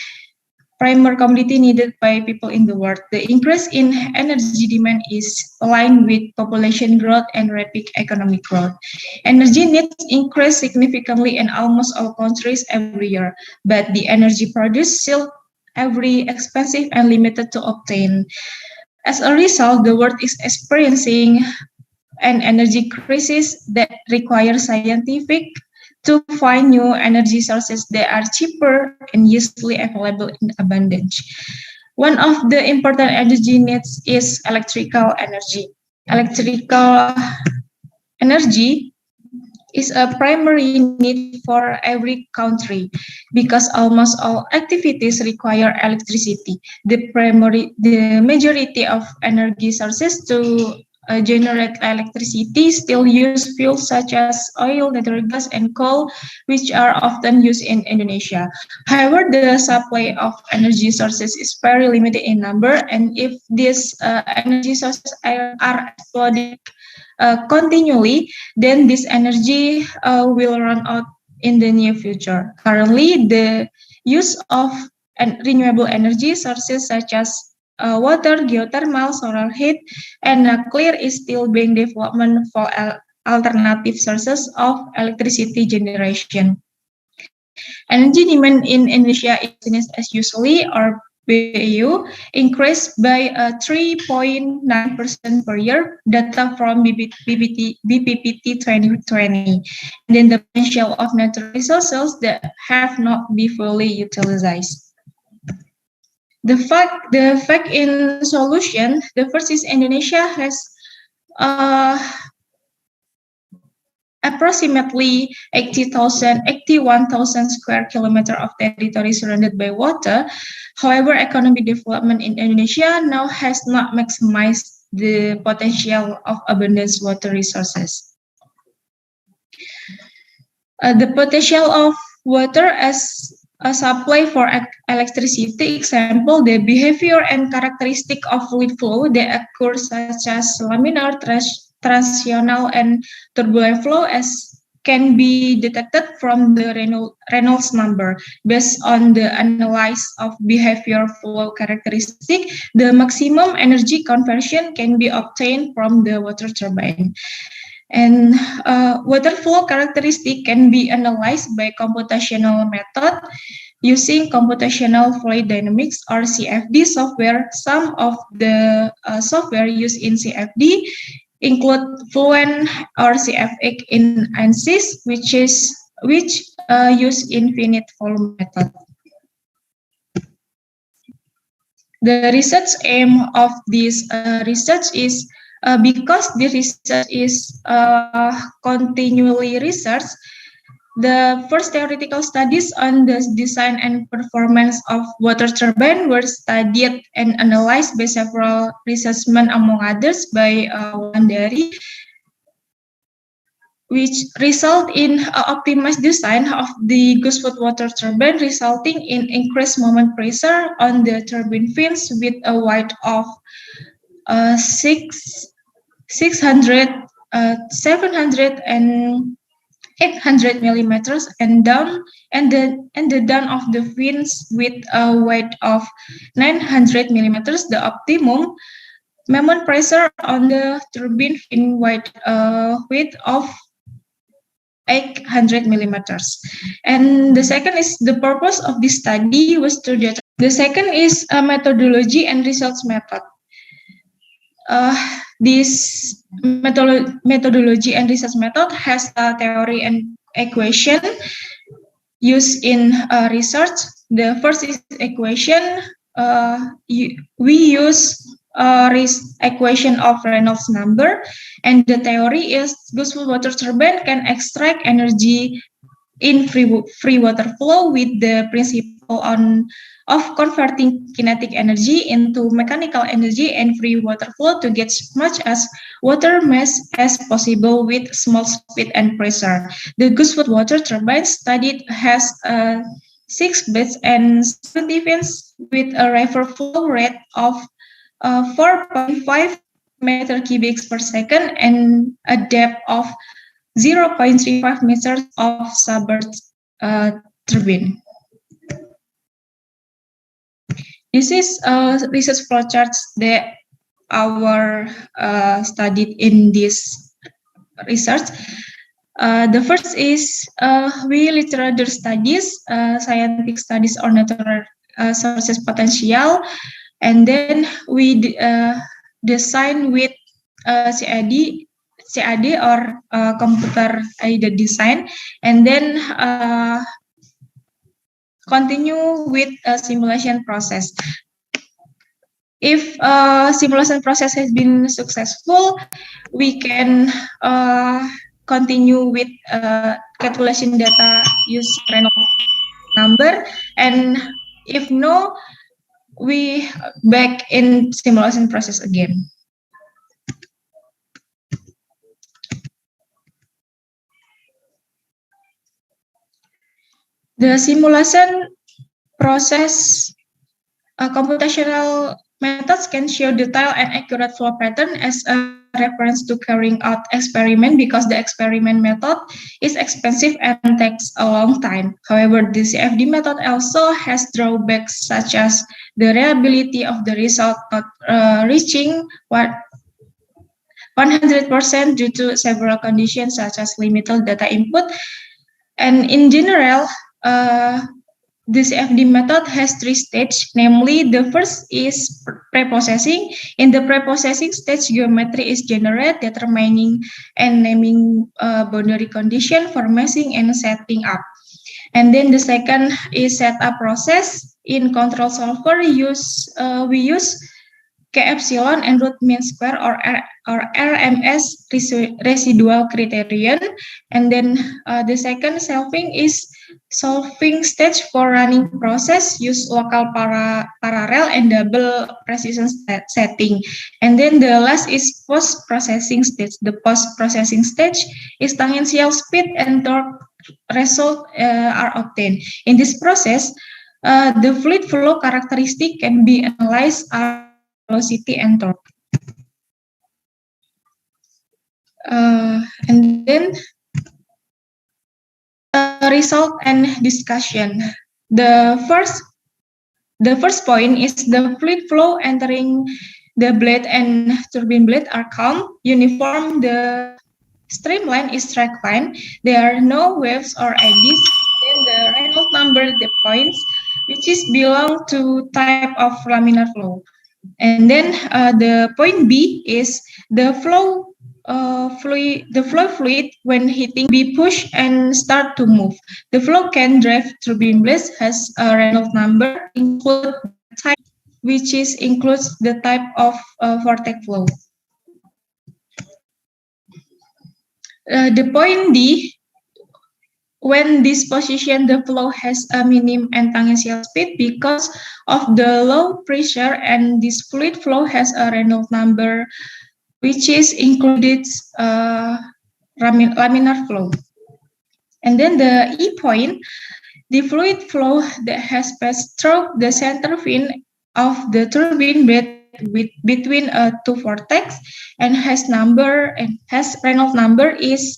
needed by people in the world. The increase in energy demand is aligned with population growth and rapid economic growth. Energy needs increase significantly in almost all countries every year, but the energy produced still very expensive and limited to obtain. As a result, the world is experiencing an energy crisis that requires scientific to find new energy sources that are cheaper and usually available in abundance. One of the important energy needs is electrical energy. Electrical energy is a primary need for every country because almost all activities require electricity. The majority of energy sources to generate electricity still use fuels such as oil, natural gas, and coal, which are often used in Indonesia. However, the supply of energy sources is very limited in number, and if these energy sources are exploited continually, then this energy will run out in the near future. Currently, the use of renewable energy sources such as water, geothermal, solar heat, and nuclear is still being developed for alternative sources of electricity generation. Energy demand in Indonesia is as usually, or BAU, increased by 3.9% per year, data from BPPT 2020. And then the potential of natural resources that have not been fully utilized. The fact in solution, the first is Indonesia has approximately 81,000 square kilometers of territory surrounded by water. However, economic development in Indonesia now has not maximized the potential of abundant water resources. The potential of water as a supply for electricity, example, the behavior and characteristic of fluid flow that occur such as laminar, transitional, and turbulent flow can be detected from the Reynolds number. Based on the analysis of behavior flow characteristic, the maximum energy conversion can be obtained from the water turbine. And water flow characteristic can be analyzed by computational method using computational fluid dynamics or CFD software. Some of the software used in CFD include Fluent or CFX in ANSYS, which use infinite volume method. The research aim of this research is because the research is continually research. The first theoretical studies on the design and performance of water turbine were studied and analyzed by several researchmen, among others by Wandari, which result in optimized design of the Guswood water turbine, resulting in increased moment pressure on the turbine fins with a width of 600, 700, and 800 millimeters, and the down of the fins with a weight of 900 millimeters. The optimum moment pressure on the turbine fin width of 800 millimeters. And the second is the purpose of this study was to the second is a methodology and results method. This methodology and research method has a theory and equation used in research. The first is equation. We use equation of Reynolds number, and the theory is Guswood water turbine can extract energy in free water flow with the principle of converting kinetic energy into mechanical energy and free water flow to get as much as water mass as possible with small speed and pressure. The Guswood water turbine studied has 6 beds and 70 fins with a river flow rate of 4.5 meter cubics per second and a depth of 0.35 meters of submerged turbine. This is research flowcharts that our studied in this research. The first is we literature studies, scientific studies on natural sources potential, and then we design with CAD or computer aided design, and then continue with a simulation process. If simulation process has been successful, we can continue with calculation data use Reynolds number, and if no, we back in simulation process again. The simulation process computational methods can show detailed and accurate flow pattern as a reference to carrying out experiment, because the experiment method is expensive and takes a long time. However, the CFD method also has drawbacks such as the reliability of the result not reaching 100% due to several conditions such as limited data input. And in general, the CFD method has 3 stages, namely the first is preprocessing. In the preprocessing stage, geometry is generated, determining and naming boundary condition for meshing and setting up. And then the second is setup process. In control solver, we use K epsilon and root mean square or RMS residual criterion. And then the second solving stage for running process, use local parallel and double precision setting. And then the last is post-processing stage. The post-processing stage is tangential speed and torque result are obtained. In this process, the fluid flow characteristic can be analyzed as velocity and torque. And then result and discussion. The first point is the fluid flow entering the blade and turbine blade are calm, uniform. The streamline is straight line. There are no waves or eddies. Then the Reynolds number the points, which is belong to type of laminar flow. And then the point B is the flow fluid when hitting be push and start to move. The flow can drive turbine blades has a Reynolds number include type, which is includes the type of vortex flow. The point D, when this position the flow has a minimum and tangential speed because of the low pressure, and this fluid flow has a Reynolds number which is included laminar flow. And then the E point, the fluid flow that has passed through the center fin of the turbine blade between two vortex and has Reynolds number is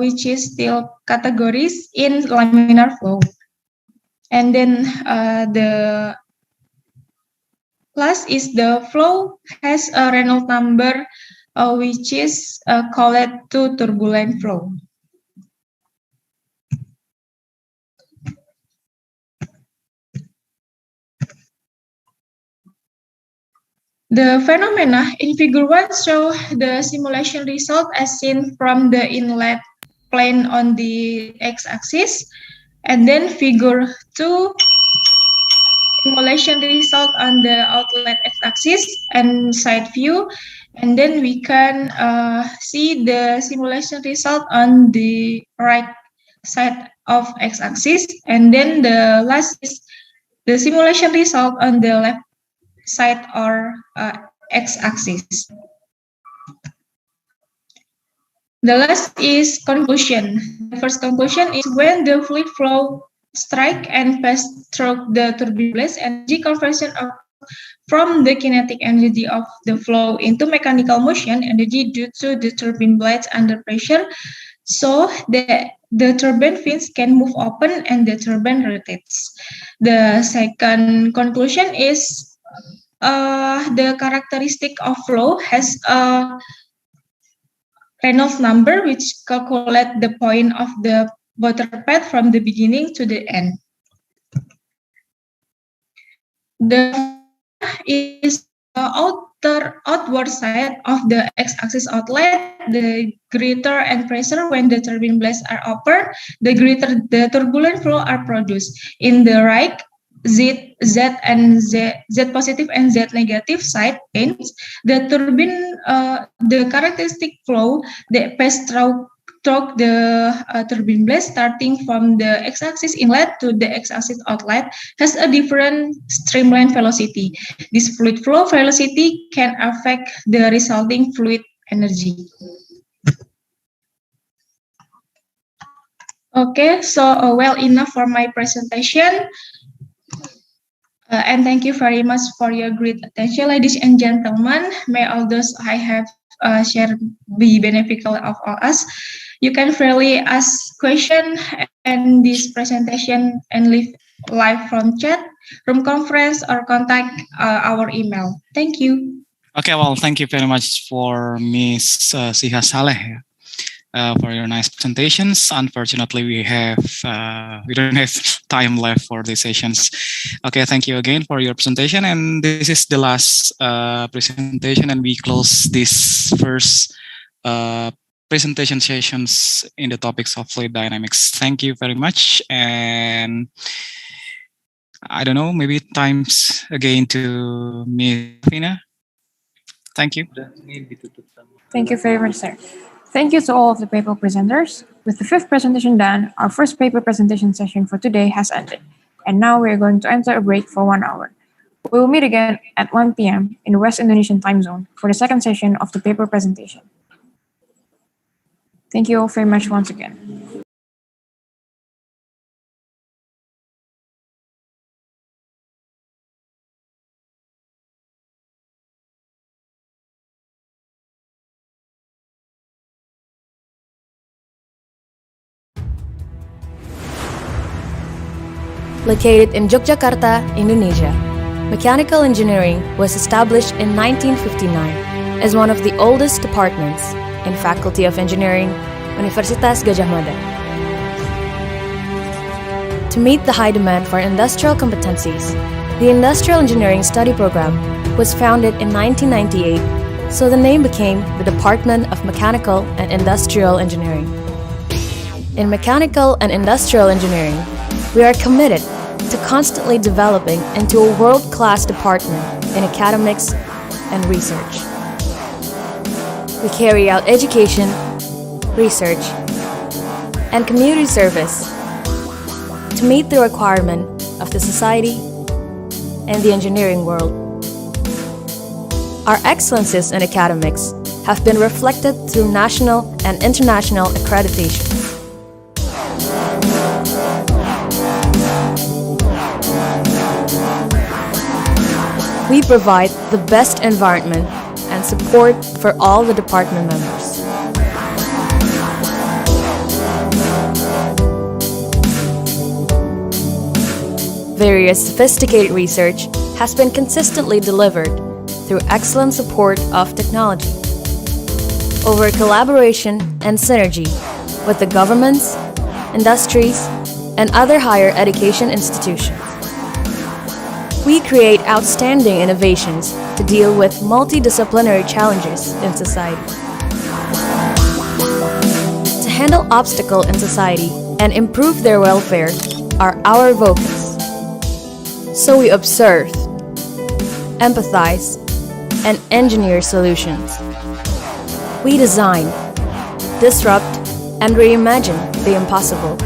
which is still categories in laminar flow. And then the last is the flow has a Reynolds number which is called to turbulent flow. The phenomena in figure 1 show the simulation result as seen from the inlet plane on the x-axis, and then figure 2 simulation result on the outlet x-axis and side view, and then we can see the simulation result on the right side of x-axis, and then the last is the simulation result on the left side or x-axis. The last is conclusion. The first conclusion is when the fluid flow strike and pass through the turbine blades, energy conversion from the kinetic energy of the flow into mechanical motion energy due to the turbine blades under pressure, so the turbine fins can move open and the turbine rotates. The second conclusion is the characteristic of flow has a Reynolds number which calculate the point of the water path from the beginning to the end. The is outward side of the x-axis outlet. The greater and pressure when the turbine blades are open, the greater the turbulent flow are produced. In the right, Z positive and Z negative side ends, the turbine, the characteristic flow that pass through the turbine blade starting from the x-axis inlet to the x-axis outlet has a different streamline velocity. This fluid flow velocity can affect the resulting fluid energy. Okay, so well enough for my presentation. And thank you very much for your great attention, ladies and gentlemen. May all those I have shared be beneficial of all us. You can freely ask questions in this presentation and leave live from chat, room conference, or contact our email. Thank you. Okay, well, thank you very much for Ms. Siha Saleh for your nice presentations. Unfortunately, we don't have time left for these sessions. Okay, thank you again for your presentation. And this is the last presentation, and we close this first presentation sessions in the topics of fluid dynamics. Thank you very much. And I don't know, maybe times again to Ms. Fina. Thank you. Thank you very much, sir. Thank you to all of the paper presenters. With the fifth presentation done, our first paper presentation session for today has ended. And now we are going to enter a break for 1 hour. We will meet again at 1 p.m. in the West Indonesian time zone for the second session of the paper presentation. Thank you all very much once again. Located in Yogyakarta, Indonesia, mechanical engineering was established in 1959 as one of the oldest departments in Faculty of Engineering, Universitas Gadjah Mada. To meet the high demand for industrial competencies, the Industrial Engineering Study Program was founded in 1998, so the name became the Department of Mechanical and Industrial Engineering. In Mechanical and Industrial Engineering, we are committed to constantly developing into a world-class department in academics and research. We carry out education, research, and community service to meet the requirement of the society and the engineering world. Our excellences in academics have been reflected through national and international accreditation. We provide the best environment and support for all the department members. Various sophisticated research has been consistently delivered through excellent support of technology. Over collaboration and synergy with the governments, industries, and other higher education institutions. We create outstanding innovations to deal with multidisciplinary challenges in society. To handle obstacles in society and improve their welfare are our focus. So we observe, empathize, and engineer solutions. We design, disrupt, and reimagine the impossible.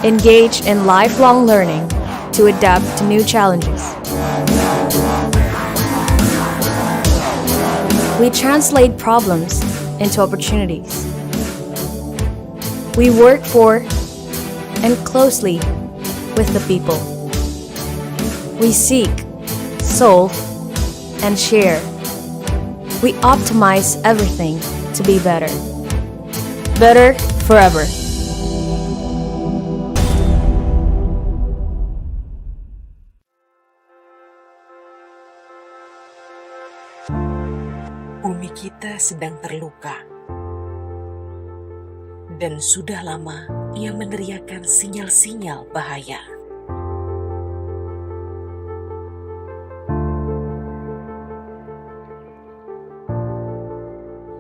Engage in lifelong learning to adapt to new challenges. We translate problems into opportunities. We work for and closely with the people. We seek, solve, and share. We optimize everything to be better. Better forever. Bumi kita sedang terluka, dan sudah lama ia meneriakkan sinyal-sinyal bahaya.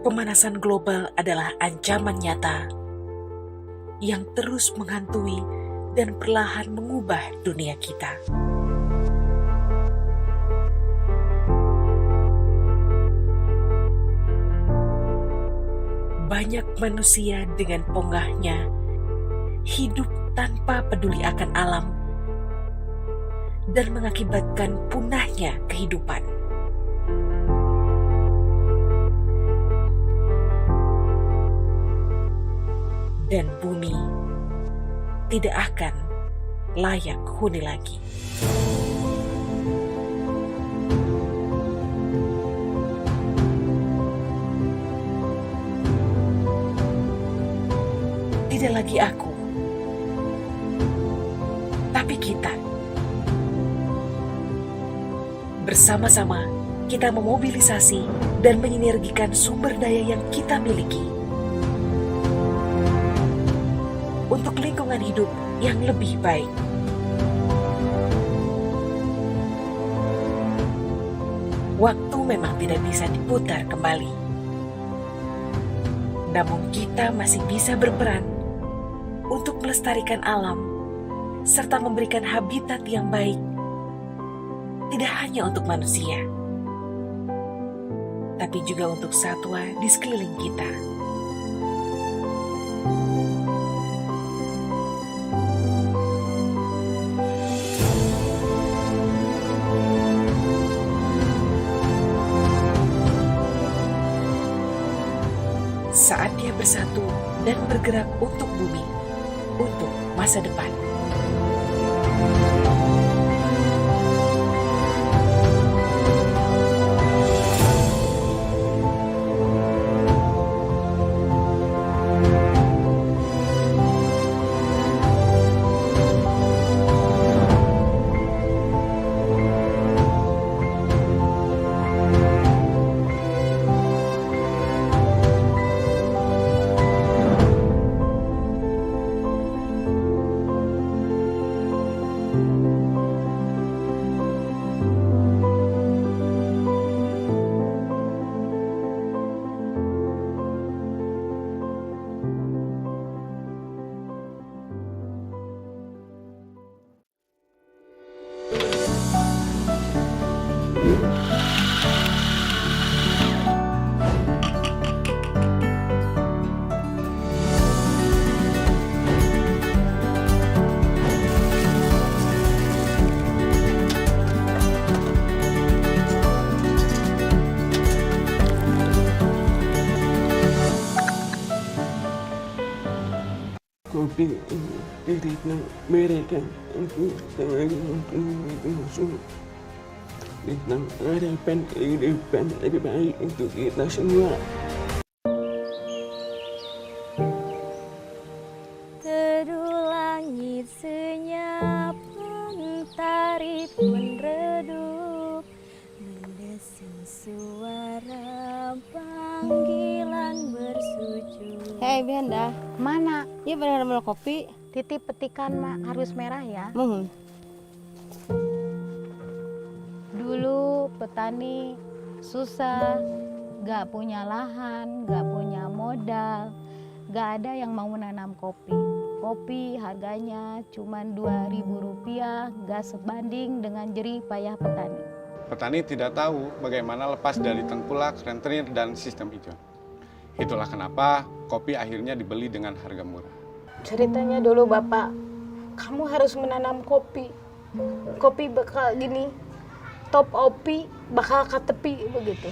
Pemanasan global adalah ancaman nyata yang terus menghantui dan perlahan mengubah dunia kita. Banyak manusia dengan pongahnya hidup tanpa peduli akan alam dan mengakibatkan punahnya kehidupan. Dan bumi tidak akan layak huni lagi. Tidak lagi aku, tapi kita. Bersama-sama kita memobilisasi dan menyinergikan sumber daya yang kita miliki untuk lingkungan hidup yang lebih baik. Waktu memang tidak bisa diputar kembali, namun kita masih bisa berperan untuk melestarikan alam serta memberikan habitat yang baik, tidak hanya untuk manusia, tapi juga untuk satwa di sekeliling kita. Saatnya bersatu dan bergerak untuk bumi, untuk masa depan. Kopi dari mereka aku masuk tentang harapan kehidupan lebih baik untuk kita semua. Teduh langit senyap, mentari pun redup, mendesing suara panggilan bersujud. Hei Benda, Mana? iya benar mau kopi? Titip petikan mak harus merah ya. Mohon. Dulu petani susah, gak punya lahan, gak punya modal, gak ada yang mau menanam kopi. Kopi harganya cuma Rp2.000, gak sebanding dengan jerih payah petani. Petani tidak tahu bagaimana lepas dari tengkulak, rentenir, dan sistem ijon. Itulah kenapa kopi akhirnya dibeli dengan harga murah. Ceritanya dulu Bapak, kamu harus menanam kopi. Kopi bakal gini, top opi bakal ke tepi begitu.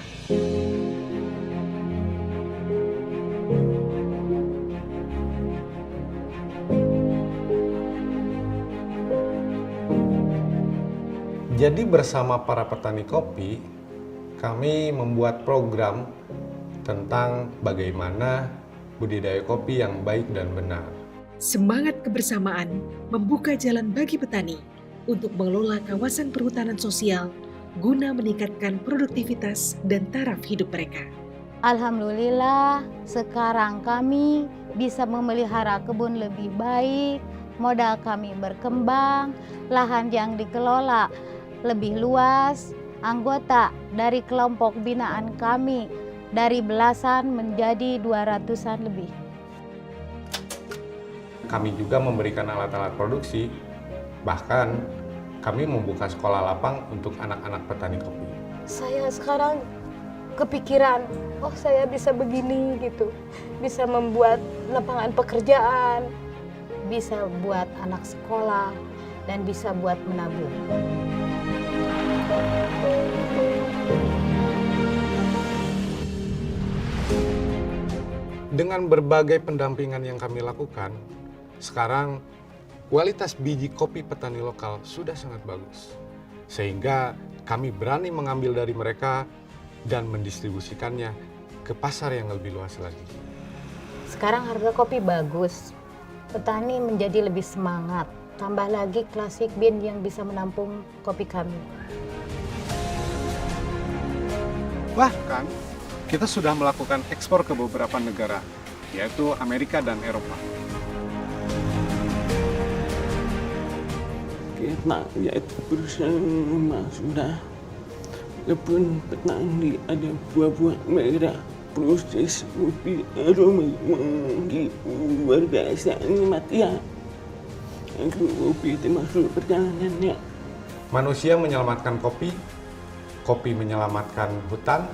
Jadi bersama para petani kopi, kami membuat program tentang bagaimana budidaya kopi yang baik dan benar. Semangat kebersamaan membuka jalan bagi petani untuk mengelola kawasan perhutanan sosial guna meningkatkan produktivitas dan taraf hidup mereka. Alhamdulillah, sekarang kami bisa memelihara kebun lebih baik, modal kami berkembang, lahan yang dikelola lebih luas, anggota dari kelompok binaan kami dari belasan menjadi 200-an lebih. Kami juga memberikan alat-alat produksi, bahkan kami membuka sekolah lapang untuk anak-anak petani kopi. Saya sekarang kepikiran, oh saya bisa begini gitu. Bisa membuat lapangan pekerjaan, bisa buat anak sekolah, dan bisa buat menabung. Dengan berbagai pendampingan yang kami lakukan, sekarang kualitas biji kopi petani lokal sudah sangat bagus. Sehingga kami berani mengambil dari mereka dan mendistribusikannya ke pasar yang lebih luas lagi. Sekarang harga kopi bagus, petani menjadi lebih semangat. Tambah lagi klasik bean yang bisa menampung kopi kami. Bahkan, kita sudah melakukan ekspor ke beberapa negara, yaitu Amerika dan Eropa. Kita yaitu perusahaan rumah sudah kebun petani ada buah-buah merah, proses kopi aroma wangi luar biasa nikmat ya. Kopi termasuk perjalanannya. Manusia menyelamatkan kopi, kopi menyelamatkan hutan,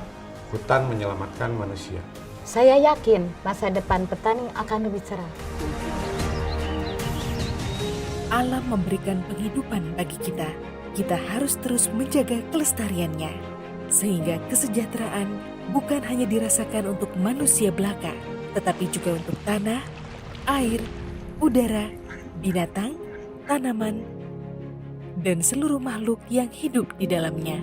hutan menyelamatkan manusia. Saya yakin masa depan petani akan lebih cerah. Alam memberikan penghidupan bagi kita. Kita harus terus menjaga kelestariannya, sehingga kesejahteraan bukan hanya dirasakan untuk manusia belaka, tetapi juga untuk tanah, air, udara, binatang, tanaman, dan seluruh makhluk yang hidup di dalamnya.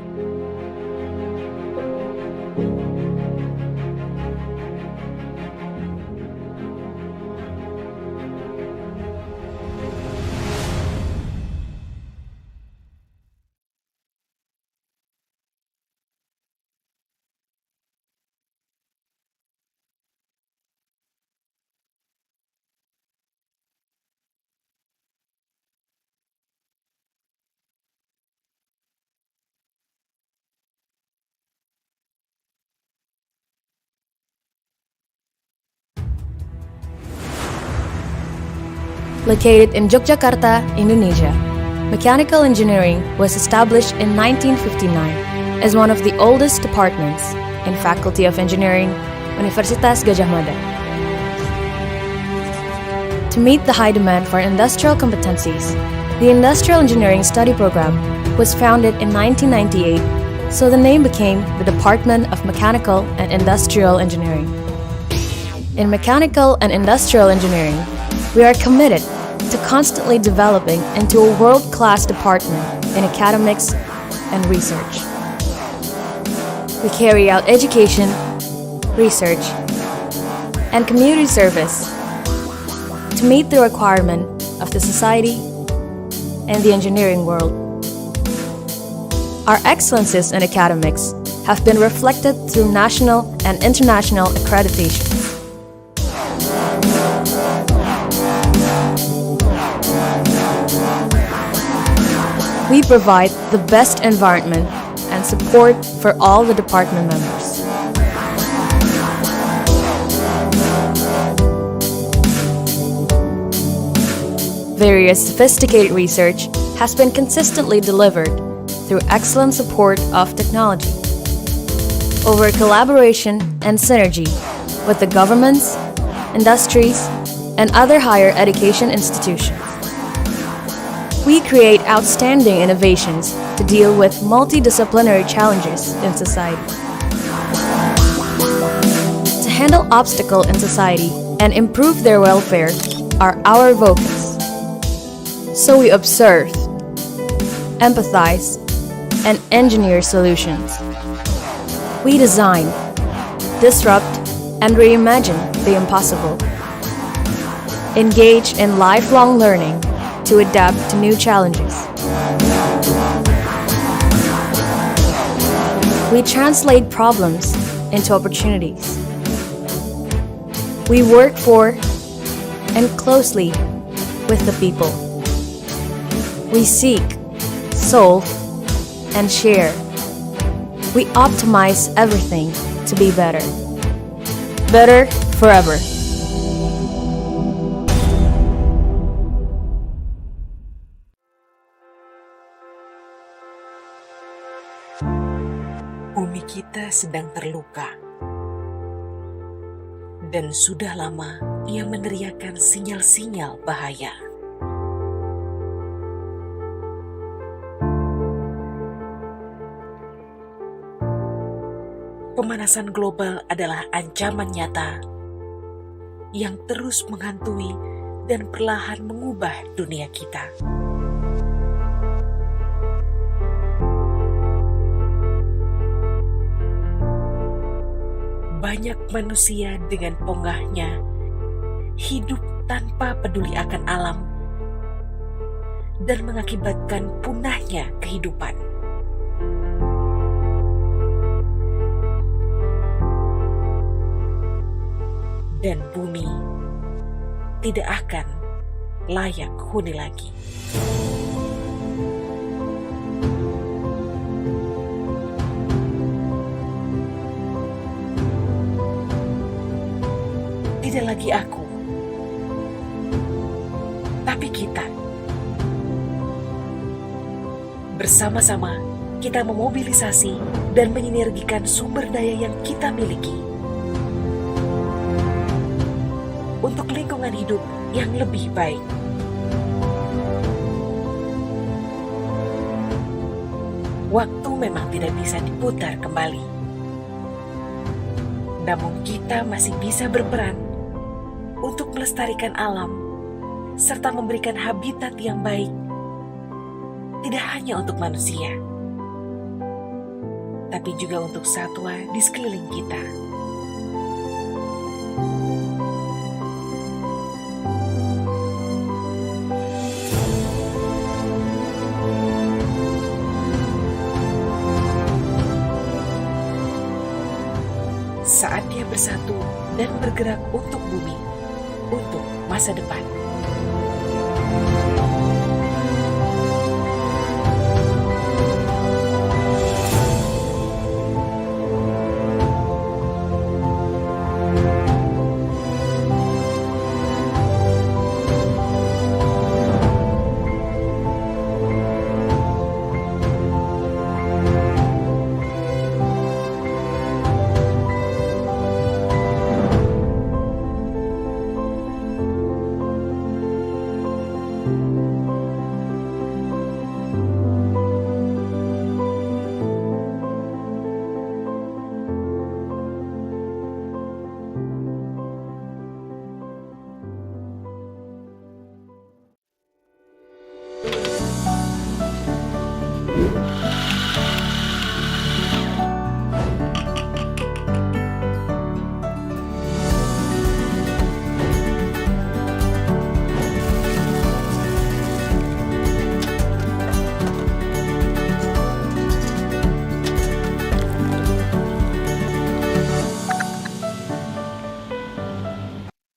Located in Yogyakarta, Indonesia, mechanical engineering was established in 1959 as one of the oldest departments in Faculty of Engineering, Universitas Gadjah Mada. To meet the high demand for industrial competencies, the Industrial Engineering Study Program was founded in 1998, so the name became the Department of Mechanical and Industrial Engineering. In Mechanical and Industrial Engineering, we are committed to constantly developing into a world-class department in academics and research. We carry out education, research, and community service to meet the requirement of the society and the engineering world. Our excellences in academics have been reflected through national and international accreditations. We provide the best environment and support for all the department members. Various sophisticated research has been consistently delivered through excellent support of technology. Over collaboration and synergy with the governments, industries, and other higher education institutions, we create outstanding innovations to deal with multidisciplinary challenges in society. To handle obstacles in society and improve their welfare are our focus. So we observe, empathize, and engineer solutions. We design, disrupt, and reimagine the impossible. Engage in lifelong learning to adapt to new challenges. We translate problems into opportunities. We work for and closely with the people. We seek, solve, and share. We optimize everything to be better. Better forever. Bumi kita sedang terluka, dan sudah lama ia meneriakkan sinyal-sinyal bahaya. Pemanasan global adalah ancaman nyata yang terus menghantui dan perlahan mengubah dunia kita. Banyak manusia dengan ponggahnya hidup tanpa peduli akan alam dan mengakibatkan punahnya kehidupan. Dan bumi tidak akan layak huni lagi. Tidak lagi aku, tapi kita. Bersama-sama kita memobilisasi dan menyinergikan sumber daya yang kita miliki untuk lingkungan hidup yang lebih baik. Waktu memang tidak bisa diputar kembali. Namun kita masih bisa berperan untuk melestarikan alam serta memberikan habitat yang baik, tidak hanya untuk manusia, tapi juga untuk satwa di sekeliling kita. Saatnya bersatu dan bergerak untuk bumi, untuk masa depan.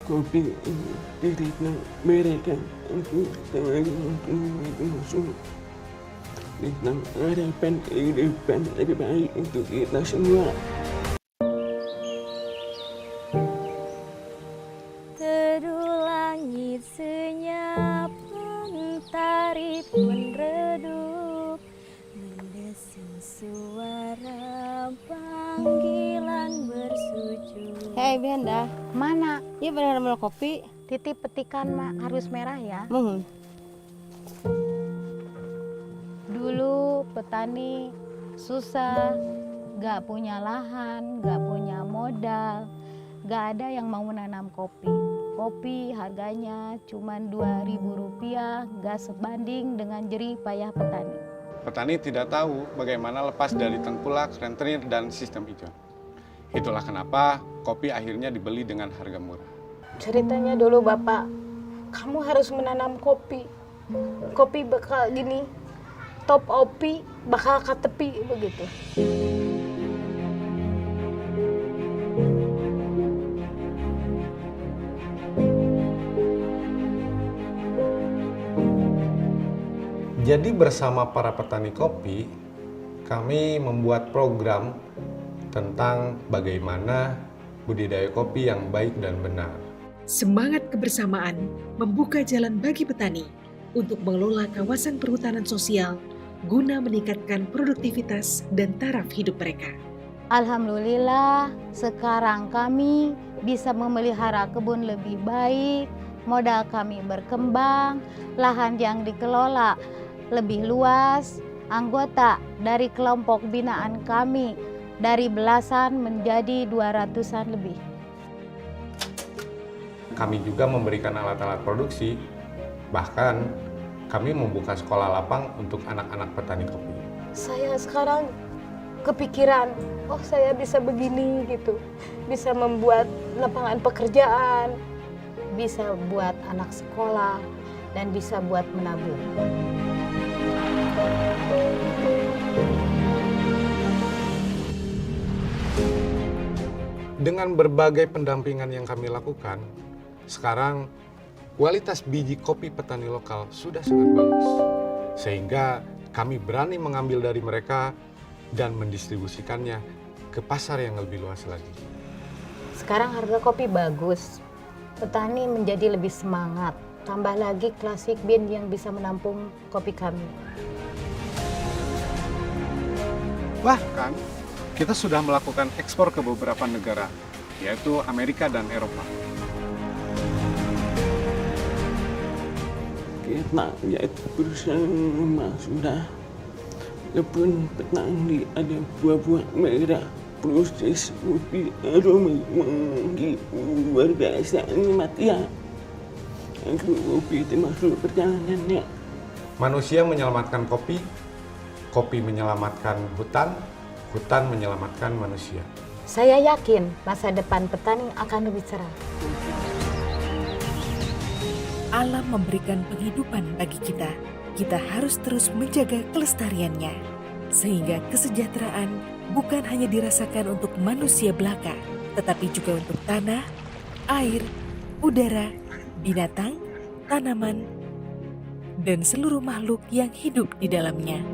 Kopi tidak mereka untuk masuk dengan harapan kehidupan lebih baik untuk kita semua. Teduh langit senyap, mentari pun redup, mendesing suara panggilan bersujud. Hei Benda, Mana? iya benar mau kopi? Titip petikan harus merah ya. Dulu petani susah, gak punya lahan, gak punya modal, gak ada yang mau menanam kopi. Kopi harganya cuma Rp2.000, gak sebanding dengan jerih payah petani. Petani tidak tahu bagaimana lepas dari tengkulak, rentenir, dan sistem ijon. Itulah kenapa kopi akhirnya dibeli dengan harga murah. Ceritanya dulu Bapak, kamu harus menanam kopi. Kopi bakal gini, top opi bakal ke tepi begitu. Jadi bersama para petani kopi, kami membuat program tentang bagaimana budidaya kopi yang baik dan benar. Semangat kebersamaan membuka jalan bagi petani untuk mengelola kawasan perhutanan sosial guna meningkatkan produktivitas dan taraf hidup mereka. Alhamdulillah, sekarang kami bisa memelihara kebun lebih baik, modal kami berkembang, lahan yang dikelola lebih luas, anggota dari kelompok binaan kami dari belasan menjadi 200-an lebih. Kami juga memberikan alat-alat produksi, bahkan kami membuka sekolah lapang untuk anak-anak petani kopi. Saya sekarang kepikiran, oh saya bisa begini gitu, bisa membuat lapangan pekerjaan, bisa buat anak sekolah, dan bisa buat menabung. Dengan berbagai pendampingan yang kami lakukan, sekarang kualitas biji kopi petani lokal sudah sangat bagus. Sehingga kami berani mengambil dari mereka dan mendistribusikannya ke pasar yang lebih luas lagi. Sekarang harga kopi bagus, petani menjadi lebih semangat. Tambah lagi classic bean yang bisa menampung kopi kami. Bahkan kita sudah melakukan ekspor ke beberapa negara, yaitu Amerika dan Eropa. Kita yaitu perusahaan emas sudah kebun petani ada buah-buah merah, proses kopi aroma wangi luar biasa nikmatnya. Kopi termasuk perjalanannya. Manusia menyelamatkan kopi, kopi menyelamatkan hutan, hutan menyelamatkan manusia. Saya yakin masa depan petani akan lebih cerah. Alam memberikan penghidupan bagi kita. Kita harus terus menjaga kelestariannya. Sehingga kesejahteraan bukan hanya dirasakan untuk manusia belaka, tetapi juga untuk tanah, air, udara, binatang, tanaman, dan seluruh makhluk yang hidup di dalamnya.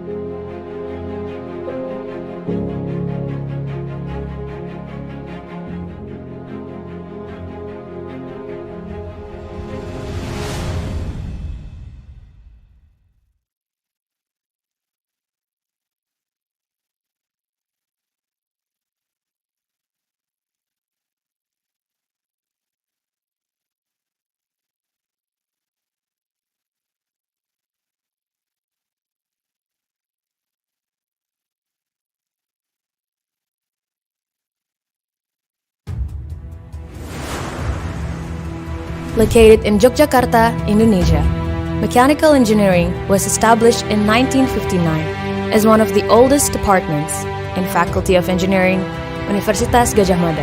Located in Yogyakarta, Indonesia, mechanical engineering was established in 1959 as one of the oldest departments in Faculty of Engineering, Universitas Gadjah Mada.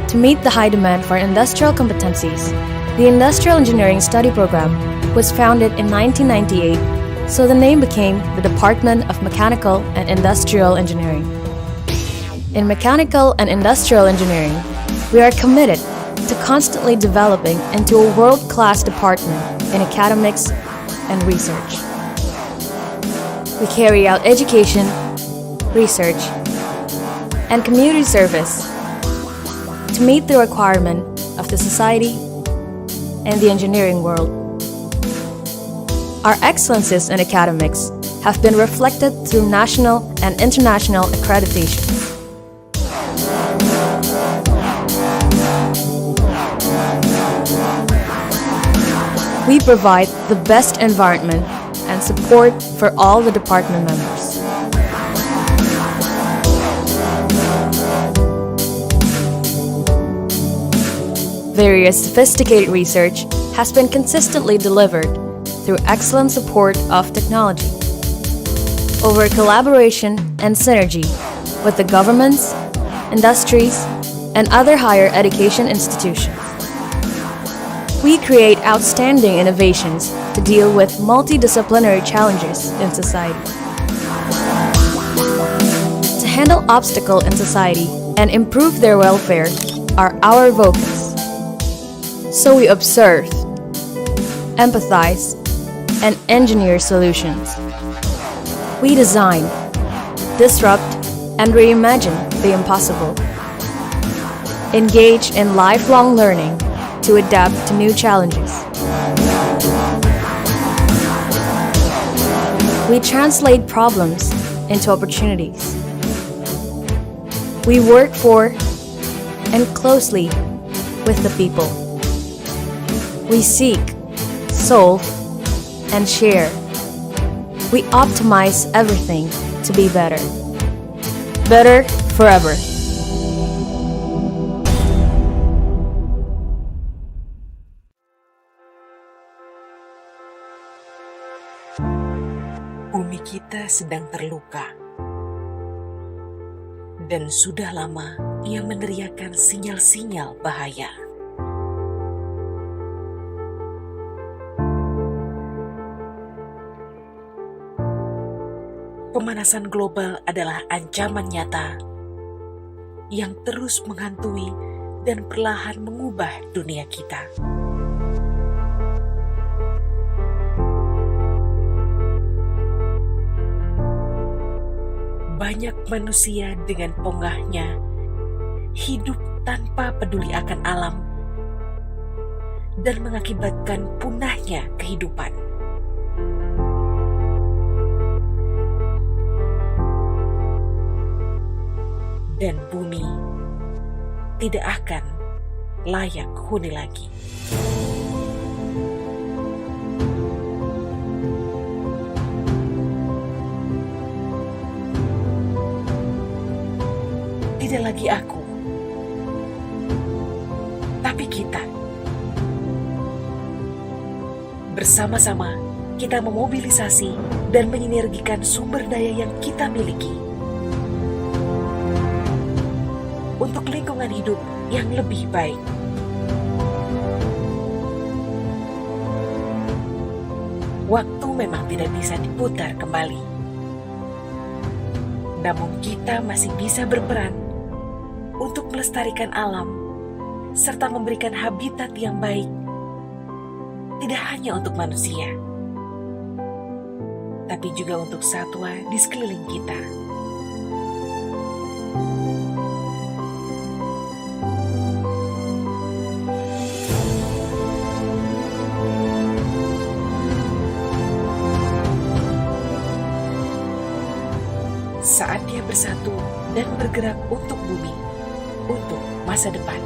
To meet the high demand for industrial competencies, the Industrial Engineering Study Program was founded in 1998, so the name became the Department of Mechanical and Industrial Engineering. In Mechanical and Industrial Engineering, we are committed to constantly developing into a world-class department in academics and research. We carry out education, research, and community service to meet the requirement of the society and the engineering world. Our excellences in academics have been reflected through national and international accreditation. We provide the best environment and support for all the department members. Various sophisticated research has been consistently delivered through excellent support of technology. Over collaboration and synergy with the governments, industries, and other higher education institutions, we create outstanding innovations to deal with multidisciplinary challenges in society. To handle obstacles in society and improve their welfare are our focus. So we observe, empathize, and engineer solutions. We design, disrupt, and reimagine the impossible. Engage in lifelong learning to adapt to new challenges. We translate problems into opportunities. We work for and closely with the people. We seek, solve, and share. We optimize everything to be better. Better forever. Bumi kita sedang terluka. Dan sudah lama ia meneriakkan sinyal-sinyal bahaya. Pemanasan global adalah ancaman nyata yang terus menghantui dan perlahan mengubah dunia kita. Banyak manusia dengan pongahnya hidup tanpa peduli akan alam dan mengakibatkan punahnya kehidupan. dan bumi tidak akan layak huni lagi. Tidak lagi aku, tapi kita. Bersama-sama kita memobilisasi dan menyinergikan sumber daya yang kita miliki untuk lingkungan hidup yang lebih baik. Waktu memang tidak bisa diputar kembali. Namun kita masih bisa berperan untuk melestarikan alam serta memberikan habitat yang baik, tidak hanya untuk manusia, tapi juga untuk satwa di sekeliling kita. Saatnya bersatu dan bergerak untuk bumi, untuk masa depan.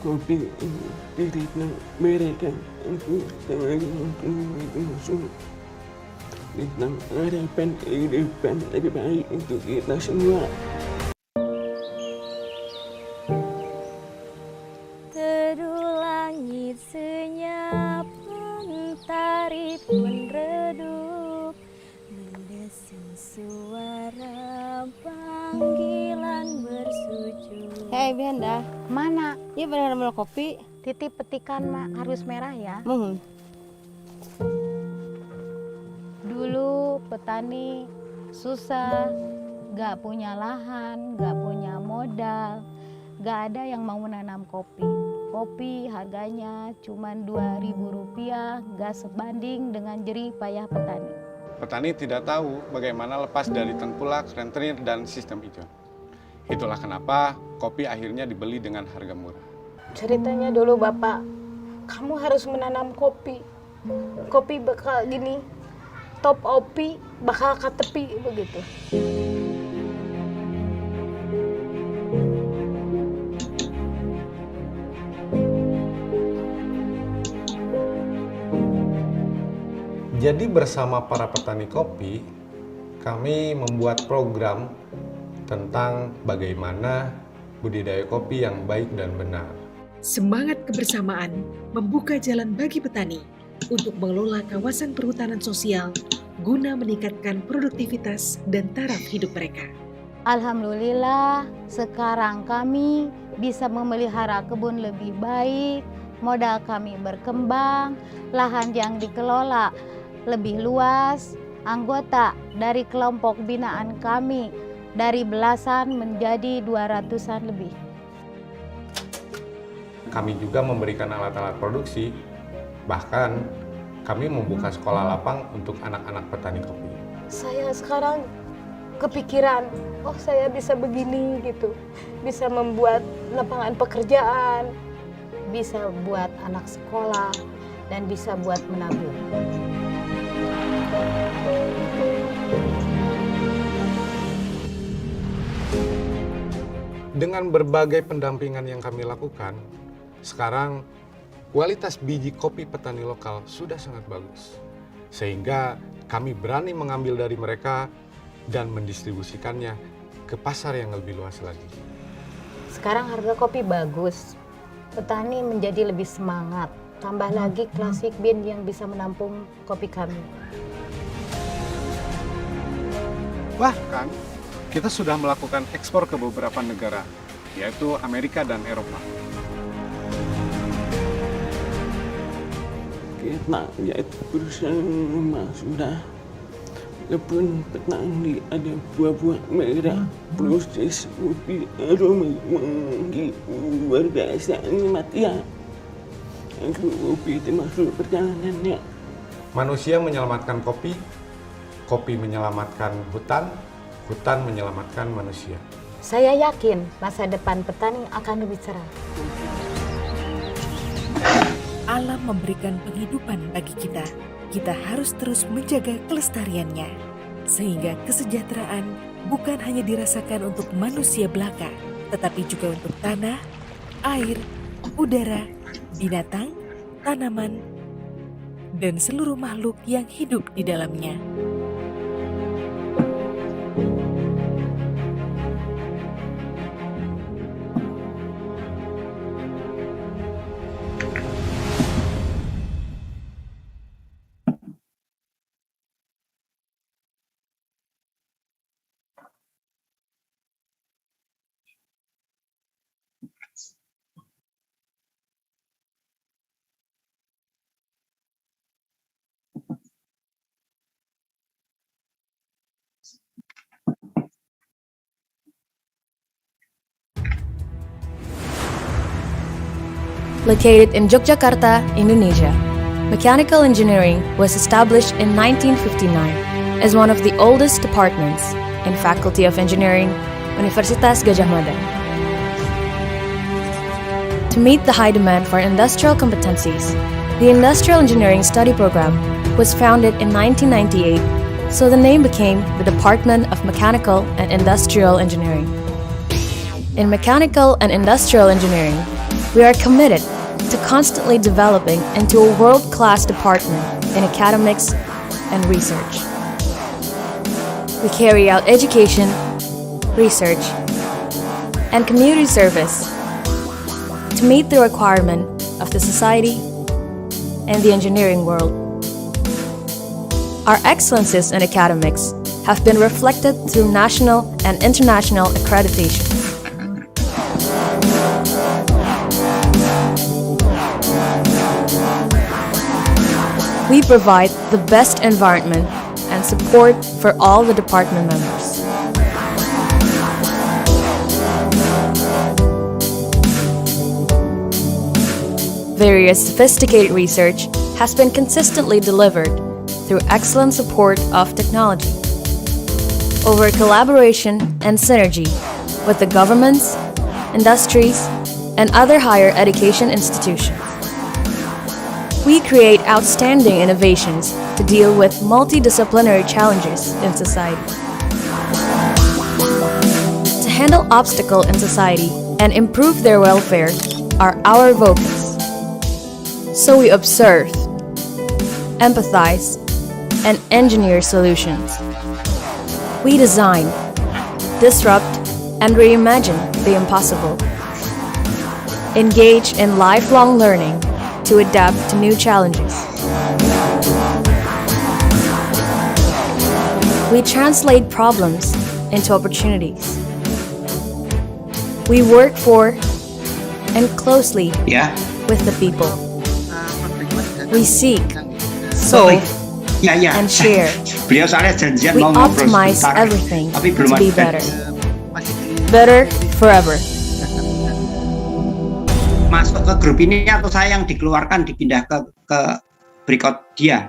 Kopi pirit ng mereka aku masuk tentang harapan kehidupan lebih baik untuk kita semua. Teduh langit senyap, mentari pun redup, mendesing suara panggilan bersujud. Hei Bianda, Mana? iya benar mau kopi? Titip petikan harus merah ya. Dulu petani susah, gak punya lahan, gak punya modal, gak ada yang mau menanam kopi. Kopi harganya cuma Rp2.000, gak sebanding dengan jerih payah petani. Petani tidak tahu bagaimana lepas dari tengkulak, rentenir, dan sistem ijon. Itulah kenapa kopi akhirnya dibeli dengan harga murah. Ceritanya dulu Bapak, kamu harus menanam kopi. Kopi bakal gini, top opi bakal ke tepi begitu. Jadi bersama para petani kopi, kami membuat program tentang bagaimana budidaya kopi yang baik dan benar. Semangat kebersamaan membuka jalan bagi petani untuk mengelola kawasan perhutanan sosial guna meningkatkan produktivitas dan taraf hidup mereka. Alhamdulillah, sekarang kami bisa memelihara kebun lebih baik, modal kami berkembang, lahan yang dikelola lebih luas, anggota dari kelompok binaan kami dari belasan menjadi 200-an lebih. Kami juga memberikan alat-alat produksi, bahkan kami membuka sekolah lapang untuk anak-anak petani kopi. Saya sekarang kepikiran, oh saya bisa begini gitu, bisa membuat lapangan pekerjaan, bisa buat anak sekolah, dan bisa buat menabung. Dengan berbagai pendampingan yang kami lakukan, sekarang kualitas biji kopi petani lokal sudah sangat bagus. Sehingga kami berani mengambil dari mereka dan mendistribusikannya ke pasar yang lebih luas lagi. Sekarang harga kopi bagus. Petani menjadi lebih semangat. Tambah lagi classic bean yang bisa menampung kopi kami. Bahkan kita sudah melakukan ekspor ke beberapa negara, yaitu Amerika dan Eropa. Kita yaitu bersama sudah kebun petani ada buah-buah merah, proses kopi aroma wangi luar biasa nikmat ya. Kopi termasuk perjalanannya. Manusia menyelamatkan kopi, kopi menyelamatkan hutan, hutan menyelamatkan manusia. Saya yakin masa depan petani akan lebih cerah. Alam memberikan penghidupan bagi kita. Kita harus terus menjaga kelestariannya. Sehingga kesejahteraan bukan hanya dirasakan untuk manusia belaka, tetapi juga untuk tanah, air, udara, binatang, tanaman, dan seluruh makhluk yang hidup di dalamnya. Located in Yogyakarta, Indonesia, mechanical engineering was established in 1959 as one of the oldest departments in Faculty of Engineering, Universitas Gadjah Mada. To meet the high demand for industrial competencies, the Industrial Engineering Study Program was founded in 1998, so the name became the Department of Mechanical and Industrial Engineering. In Mechanical and Industrial Engineering, we are committed to constantly developing into a world-class department in academics and research. We carry out education, research, and community service to meet the requirement of the society and the engineering world. Our excellences in academics have been reflected through national and international accreditation. We provide the best environment and support for all the department members. Various sophisticated research has been consistently delivered through excellent support of technology, over collaboration and synergy with the governments, industries, and other higher education institutions. We create outstanding innovations to deal with multidisciplinary challenges in society. To handle obstacles in society and improve their welfare are our focus. So we observe, empathize, and engineer solutions. We design, disrupt, and reimagine the impossible. Engage in lifelong learning to adapt to new challenges. We translate problems into opportunities. We work for and closely with the people. We seek, solve, and share. We optimize everything to be better. Better forever. Masuk ke grup ini atau saya yang dikeluarkan dipindah ke berikut dia?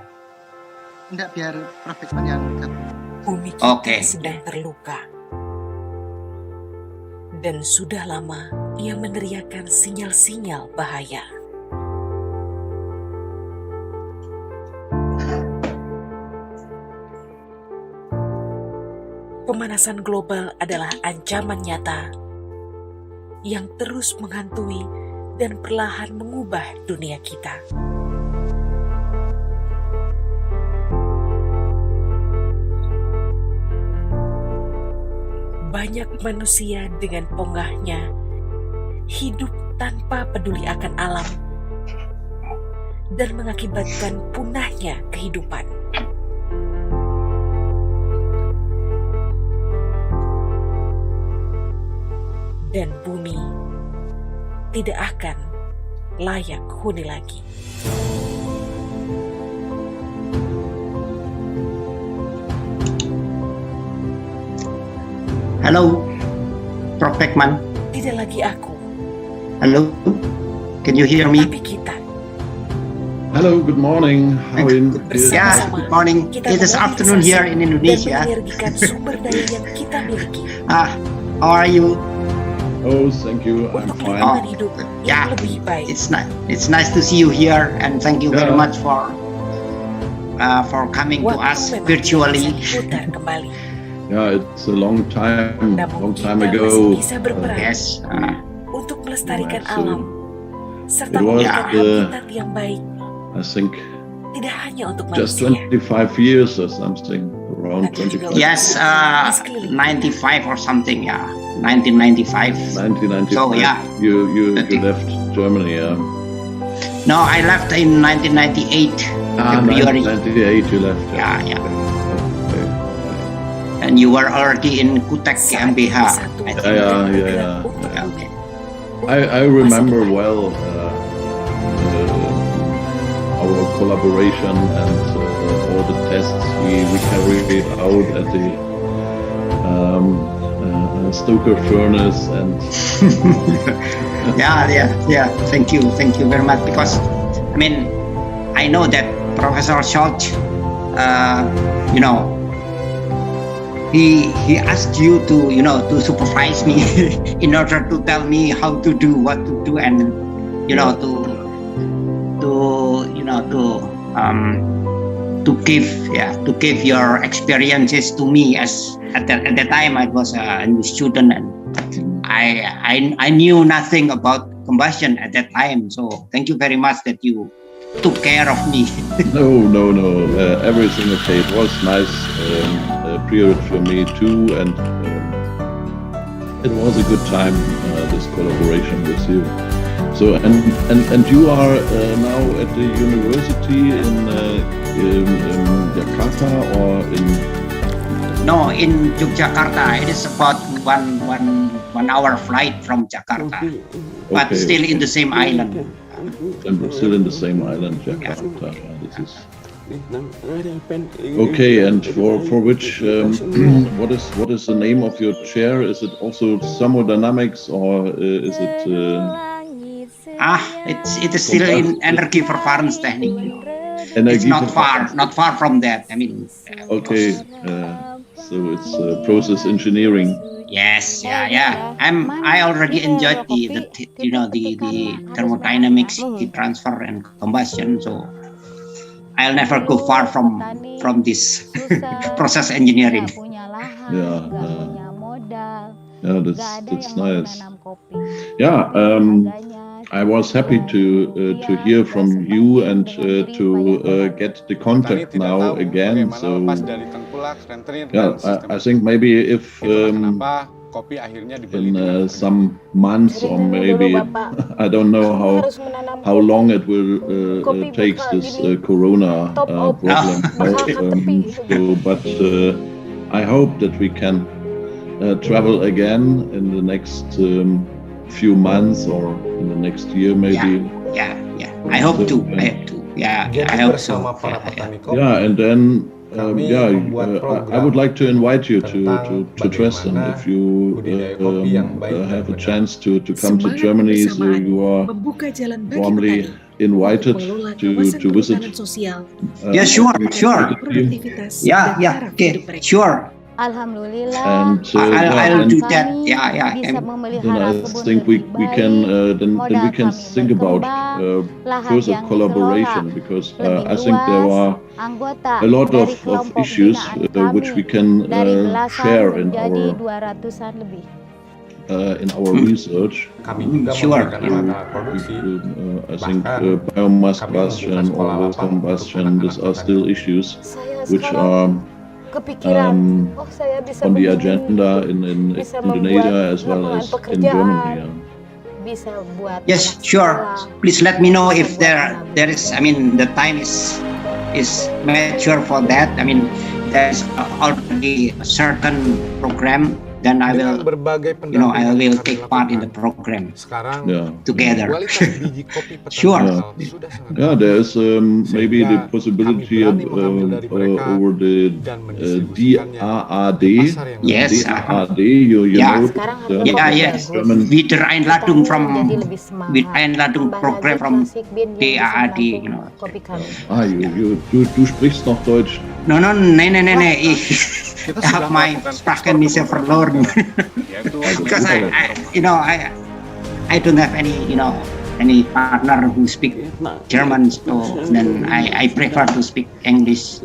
Enggak, biar Prof. Beckmann yang Bumi kita sedang terluka. Dan sudah lama ia meneriakkan sinyal-sinyal bahaya. Pemanasan global adalah ancaman nyata yang terus menghantui dan perlahan mengubah dunia kita. Banyak manusia dengan ponggahnya hidup tanpa peduli akan alam dan mengakibatkan punahnya kehidupan. Dan bumi tidak akan layak huni lagi. Halo, Prof. Beckmann. Tidak lagi aku. Halo, can you hear me? Tapi kita. Hello, good morning. How are you? Yeah, good morning. It is afternoon here in Indonesia. Dan menyenergikan sumber daya yang kita miliki. How are you? Oh, thank you. I'm fine. Yeah, it's nice to see you here, and thank you very much for coming to us virtually. Yeah, it's a long time ago. Yes. Untuk melestarikan alam serta it was, memberikan habitat yang baik. I think tidak hanya untuk just manusia. 25 years or something, around 25. Yes, 95 or something. Yeah, 1995. 1995. So yeah, you left Germany. Yeah. No, I left in 1998. February. 1998 you left. Yeah. And you were already in Kutek GmbH. Yeah. I remember well our collaboration and all the tests we carried out at the Stoker furnace and yeah. Thank you very much, because I mean I know that Professor Schultz, he asked you to supervise me in order to tell me how to do, what to do, and to give your experiences to me. As at the time I was a new student, and I knew nothing about combustion at that time. So thank you very much that you took care of me. No. Everything okay. It was nice period for me too, and it was a good time, this collaboration with you. So and you are now at the university in Jakarta or in? No, in Yogyakarta. It is about one hour flight from Jakarta, but still in the same island. And we're still in the same island, Jakarta. This is okay. And for which what is the name of your chair? Is it also thermodynamics or is it? It is still in Energieverfahrenstechnik. It's not far from that. I mean. Okay. So it's process engineering. Yes, yeah. I already enjoyed the thermodynamics, heat transfer, and combustion. So I'll never go far from this process engineering. Yeah, that's nice. Yeah, I was happy to hear from you and to get the contact now again. So yeah, I think maybe if in some months or maybe I don't know how long it will take this Corona problem. But I hope that we can travel again in the next few months or in the next year maybe. Yeah. I hope to. Yeah, I hope so. Yeah, and then I would like to invite you to Dresden if you have a chance to come to Germany. So you are warmly invited to visit. Yeah, sure. Yeah. Okay, sure. Alhamdulillah. And I'll do that. Yeah. Bisa memelihara I think we can then we can think about further collaboration, because I think there are a lot of issues which we can share in our in our research. Kami juga Sure. memberikan alat produksi. I think biomass combustion or waste combustion, these are still issues which are saya bisa on the begini, agenda in bisa Indonesia as well membuat as in pekerjaan, Germany. bisa buat Yes, sure. Please let me know if there is. I mean, the time is mature for that. I mean, there's already a certain program. Then I will, I will take part in the program together. Sure. Yeah, there's maybe the possibility of over the DAAD. Yes. DAAD, you know. Yes. Wiedereinladung program from DAAD. You know. Du sprichst noch Deutsch. No. Ich habe mein Sprachkenntnisse verloren because I don't have any partner who speak German, so then I prefer to speak English.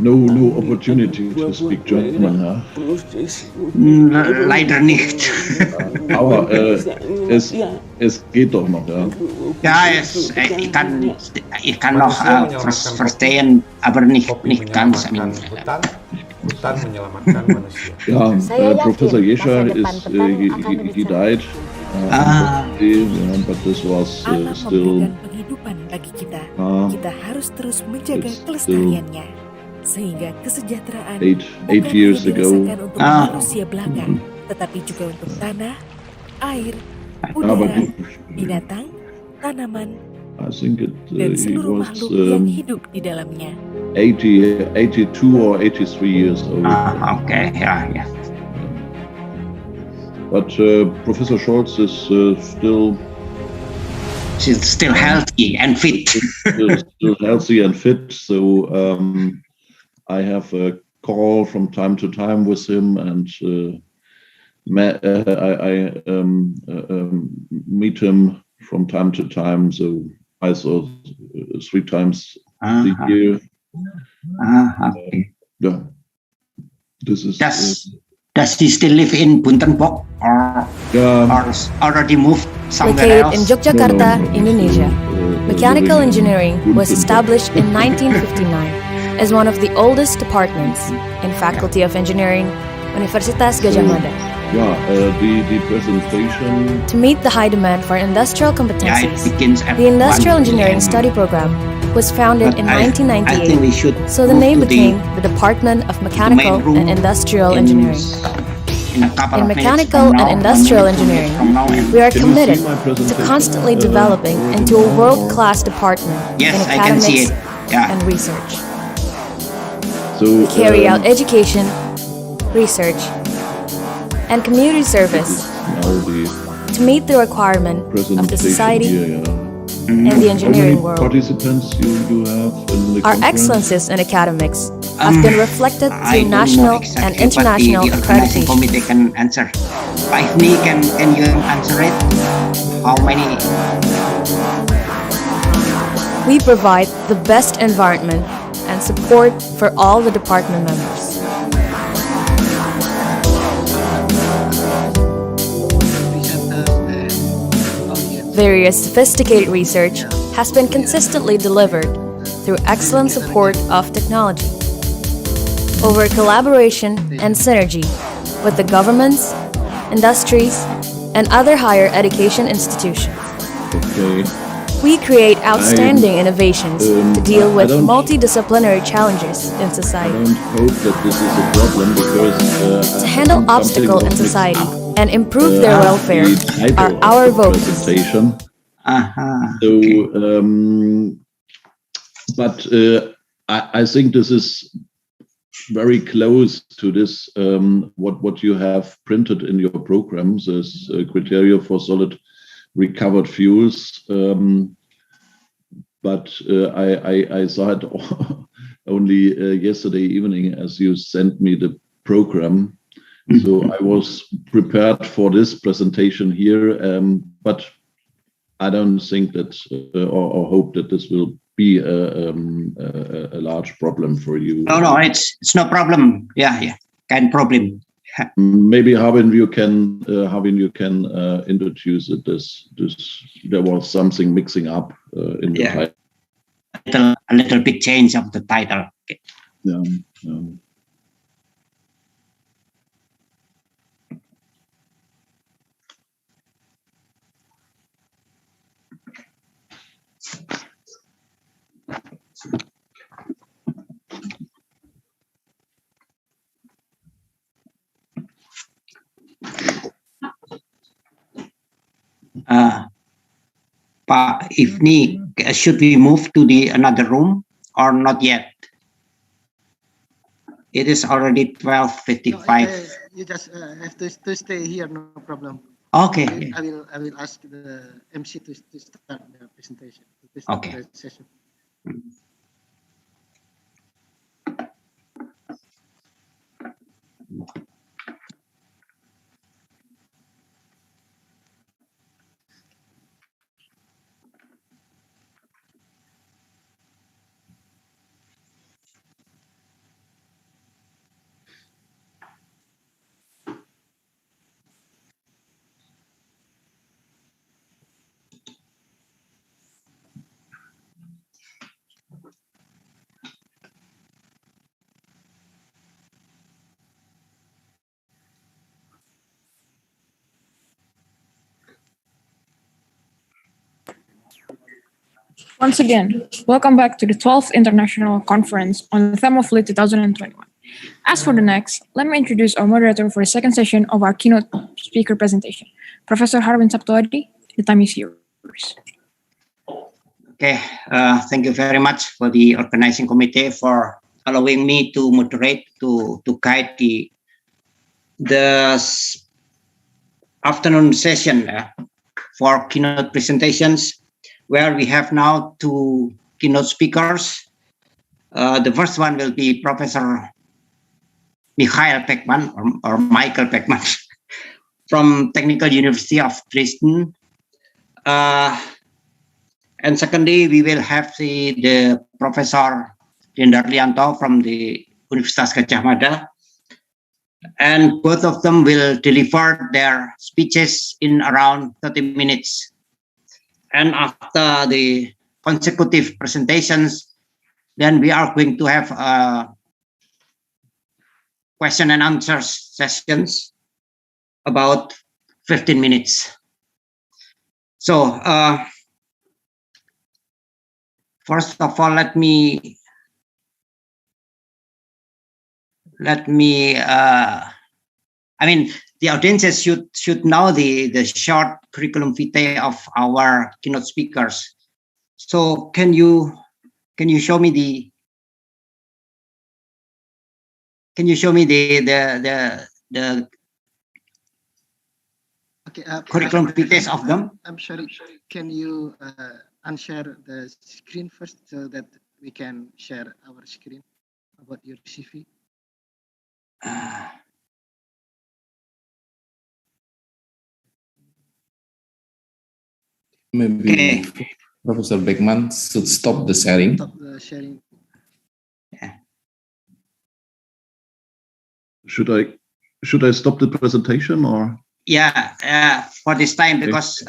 No opportunity to speak German, huh? Leider nicht. Aber es geht doch noch, ja. Ja, ich kann noch verstehen, aber nicht ganz. Yeah, Professor Yesha he died. But this was still. Penghidupan bagi kita. Kita harus terus menjaga kelestariannya sehingga kesejahteraan eight years ago. dirasakan untuk manusia belaka, tetapi juga untuk tanah, air, udara, binatang, tanaman, dan seluruh makhluk yang hidup di dalamnya. 82 or 83 years old. Okay, yeah. But Professor Scholz is still healthy and fit. still healthy and fit. So I have a call from time to time with him, and I meet him from time to time. So I saw 3 times a year. Okay. Yeah. This is. Does he still live in Buntenbok or already moved somewhere Located else? in Yogyakarta, Indonesia, mechanical engineering was established in 1959 as one of the oldest departments in Faculty of Engineering, Universitas Gadjah Mada. The presentation. To meet the high demand for industrial competencies, the Industrial Engineering Study Program was founded in 1998, so the name became the Department of Mechanical and Industrial Engineering. In mechanical and industrial engineering, we are committed to constantly developing into a world-class department in academics and research. We carry out education, research, and community service to meet the requirement of the society and the engineering world. Participants you have in the Our conference? excellences in academics have been reflected through national and international the organizing accreditation. committee can answer. Like me, can you answer it? How many? We provide the best environment and support for all the department members. Various sophisticated research has been consistently delivered through excellent support of technology. Over collaboration and synergy with the governments, industries, and other higher education institutions. Okay. We create outstanding innovations to deal with multidisciplinary challenges in I society. don't hope that this is a problem because To handle obstacles in society and improve their welfare are our focus. presentation. So, but I think this is very close to this what you have printed in your programs as criteria for solid recovered fuels. But I saw it only yesterday evening as you sent me the program. So I was prepared for this presentation here, but I don't think that or hope that this will be a large problem for you. No, it's no problem. Yeah, kein Problem. Maybe Harvin, you can introduce it. There was something mixing up in the title. A little bit change of the title. Okay. Yeah. Pak Ifni, should we move to the another room or not yet? It is already 12:55. No, you just have to stay here, no problem. Okay. I will ask the MC to start the presentation. Okay. The session. Once again, welcome back to the 12th International Conference on Thermofluid 2021. As for the next, let me introduce our moderator for the second session of our keynote speaker presentation, Professor Harvin Saptoadi. The time is yours. Okay, thank you very much for the organizing committee for allowing me to moderate, to guide the afternoon session for keynote presentations, where we have now two keynote speakers. The first one will be Professor Mikhail Beckmann or Michael Beckmann from Technical University of Dresden. And secondly, we will have the Professor Dendarlianto from the Universitas Gadjah Mada. And both of them will deliver their speeches in around 30 minutes. And after the consecutive presentations, then we are going to have question and answer sessions about 15 minutes. So first of all, let me I mean, the audiences should know the short curriculum vitae of our keynote speakers. So can you show me the okay, curriculum vitae of them? I'm sorry. Can you unshare the screen first so that we can share our screen about your CV? Maybe Professor Beckmann should stop the sharing. Stop the sharing. Yeah. Should I stop the presentation or? Yeah, for this time because.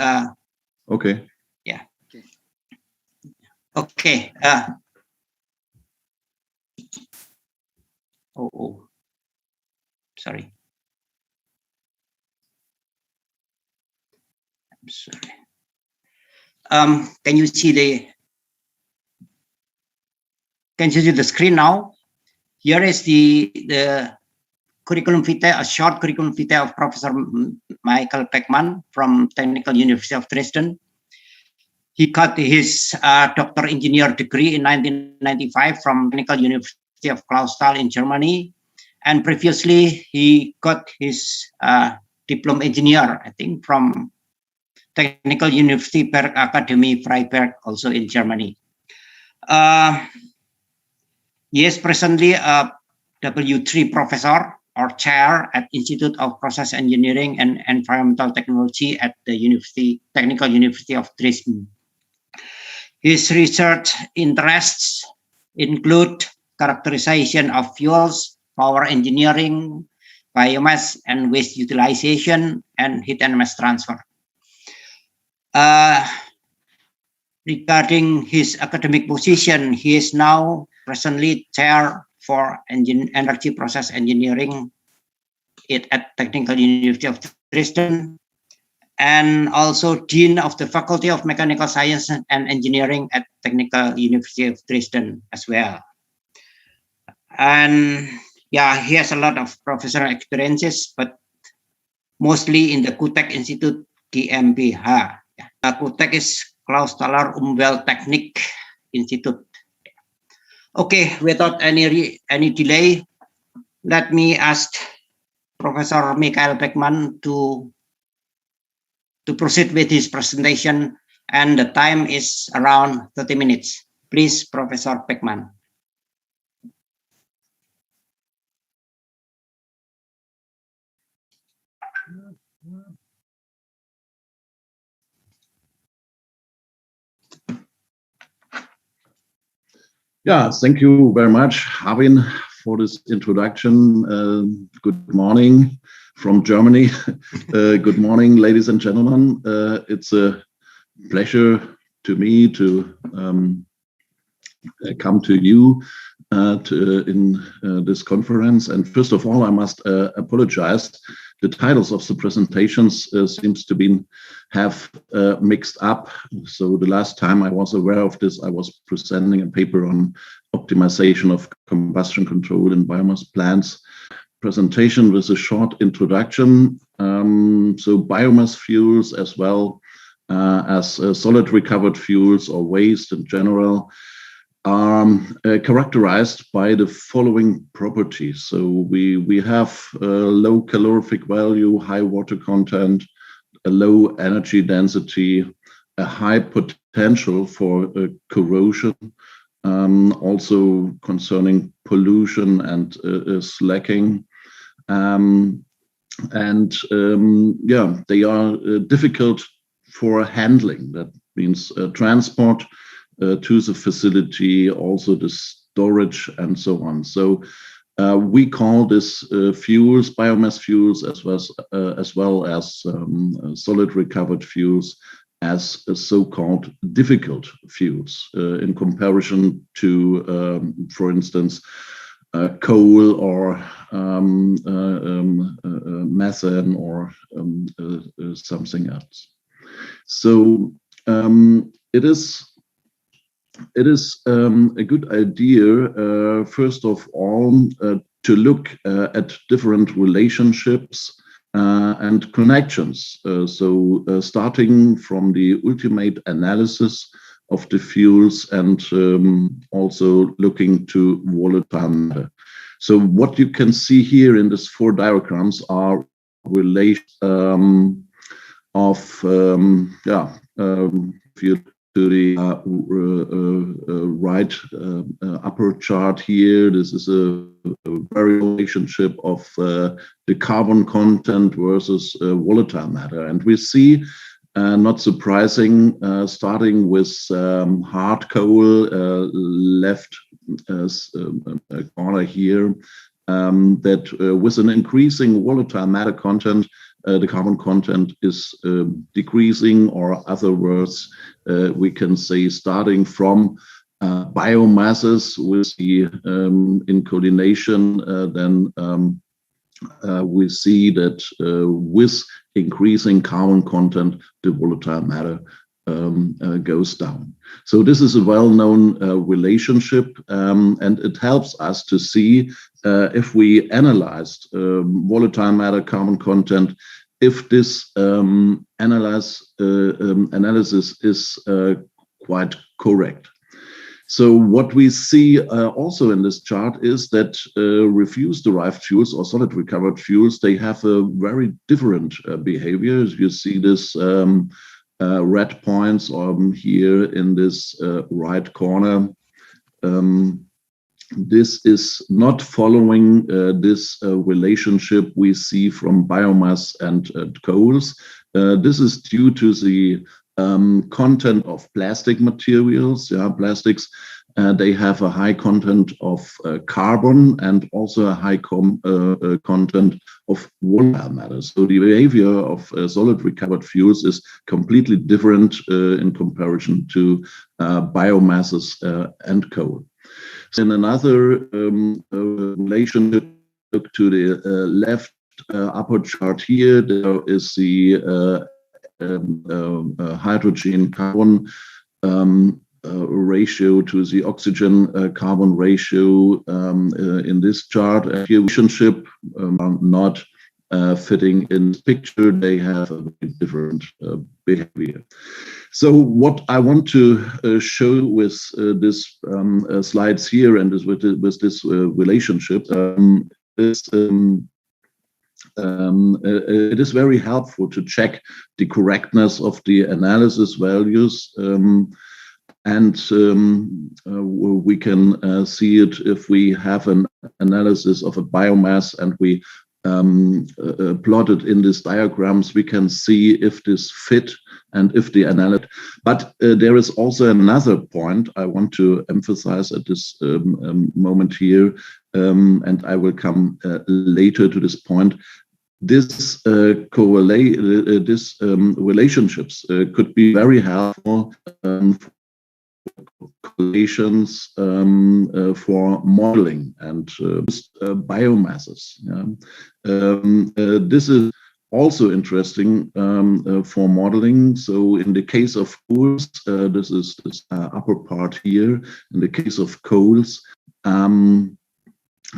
Okay. Yeah. Okay. Oh. Sorry. I'm sorry. Can you see the screen now? Here is the curriculum vitae, a short curriculum vitae of Professor Michael Beckmann from Technical University of Dresden. He got his doctor engineer degree in 1995 from Technical University of Clausthal in Germany. And previously, he got his diploma engineer, I think, from Technical University Berg Academy Freiberg, also in Germany. He is presently a W3 professor or chair at Institute of Process Engineering and Environmental Technology at the Technical University of Dresden. His research interests include characterization of fuels, power engineering, biomass and waste utilization, and heat and mass transfer. Regarding his academic position, he is now presently chair for energy process engineering at Technical University of Dresden, and also dean of the Faculty of Mechanical Science and Engineering at Technical University of Dresden as well. And yeah, he has a lot of professional experiences, but mostly in the KUTEK Institute GmbH. KUTEK is Klaus-Thaler Umwelttechnik Institute. Okay, without any delay, let me ask Professor Mikhail Beckmann to proceed with his presentation, and the time is around 30 minutes. Please, Professor Beckmann. Yeah, thank you very much, Harvin, for this introduction. Good morning from Germany. Good morning, ladies and gentlemen. It's a pleasure to me to come to you in this conference. And first of all, I must apologize. The titles of the presentations seems to have mixed up. So the last time I was aware of this, I was presenting a paper on optimization of combustion control in biomass plants. Presentation with a short introduction. So biomass fuels as well as solid recovered fuels or waste in general are characterized by the following properties. So we have a low calorific value, high water content, a low energy density, a high potential for corrosion, also concerning pollution and slacking. Yeah, they are difficult for handling. That means transport to the facility, also the storage and so on. So we call this fuels, biomass fuels, as well as solid recovered fuels, as so-called difficult fuels in comparison to, for instance, coal or methane or something else. So it is a good idea, first of all, to look at different relationships and connections. So starting from the ultimate analysis of the fuels and also looking to volatile matter. So what you can see here in these four diagrams are relations of to the right upper chart here. This is a very relationship of the carbon content versus volatile matter. And we see, not surprising, starting with hard coal, left corner here, that with an increasing volatile matter content, the carbon content is decreasing, or other words, we can say starting from biomasses with the inclination, then we see that with increasing carbon content, the volatile matter goes down. So this is a well-known relationship, and it helps us to see if we analyzed volatile matter carbon content, if this analysis is quite correct. So what we see also in this chart is that refuse-derived fuels or solid recovered fuels, they have a very different behavior. You see this red points here in this right corner. This is not following this relationship we see from biomass and coals. This is due to the content of plastic materials. Plastics, they have a high content of carbon and also a high content of volatile matter. So the behavior of solid recovered fuels is completely different in comparison to biomasses and coal. So in another relationship to the left upper chart here, there is the hydrogen carbon ratio to the oxygen carbon ratio in this chart. Here, relationship are not fitting in this picture. They have a very different behavior. So what I want to show with this slides here and with this relationship is it is very helpful to check the correctness of the analysis values, and we can see it if we have an analysis of a biomass and we plot it in these diagrams. We can see if this fit and if the analysis. But there is also another point I want to emphasize at this moment here, and I will come later to this point. This relationships could be very helpful for correlations for modeling and biomasses. Yeah. This is also interesting for modeling. So in the case of coals, this is this upper part here. In the case of coals,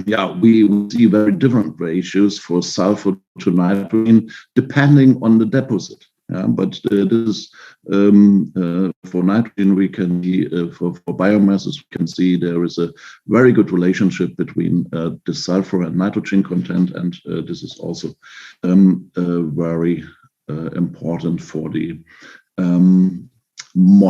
yeah, we see very different ratios for sulfur to nitrogen depending on the deposit. But this is for nitrogen, we can see for biomasses, we can see there is a very good relationship between the sulfur and nitrogen content, and this is also very important for the model.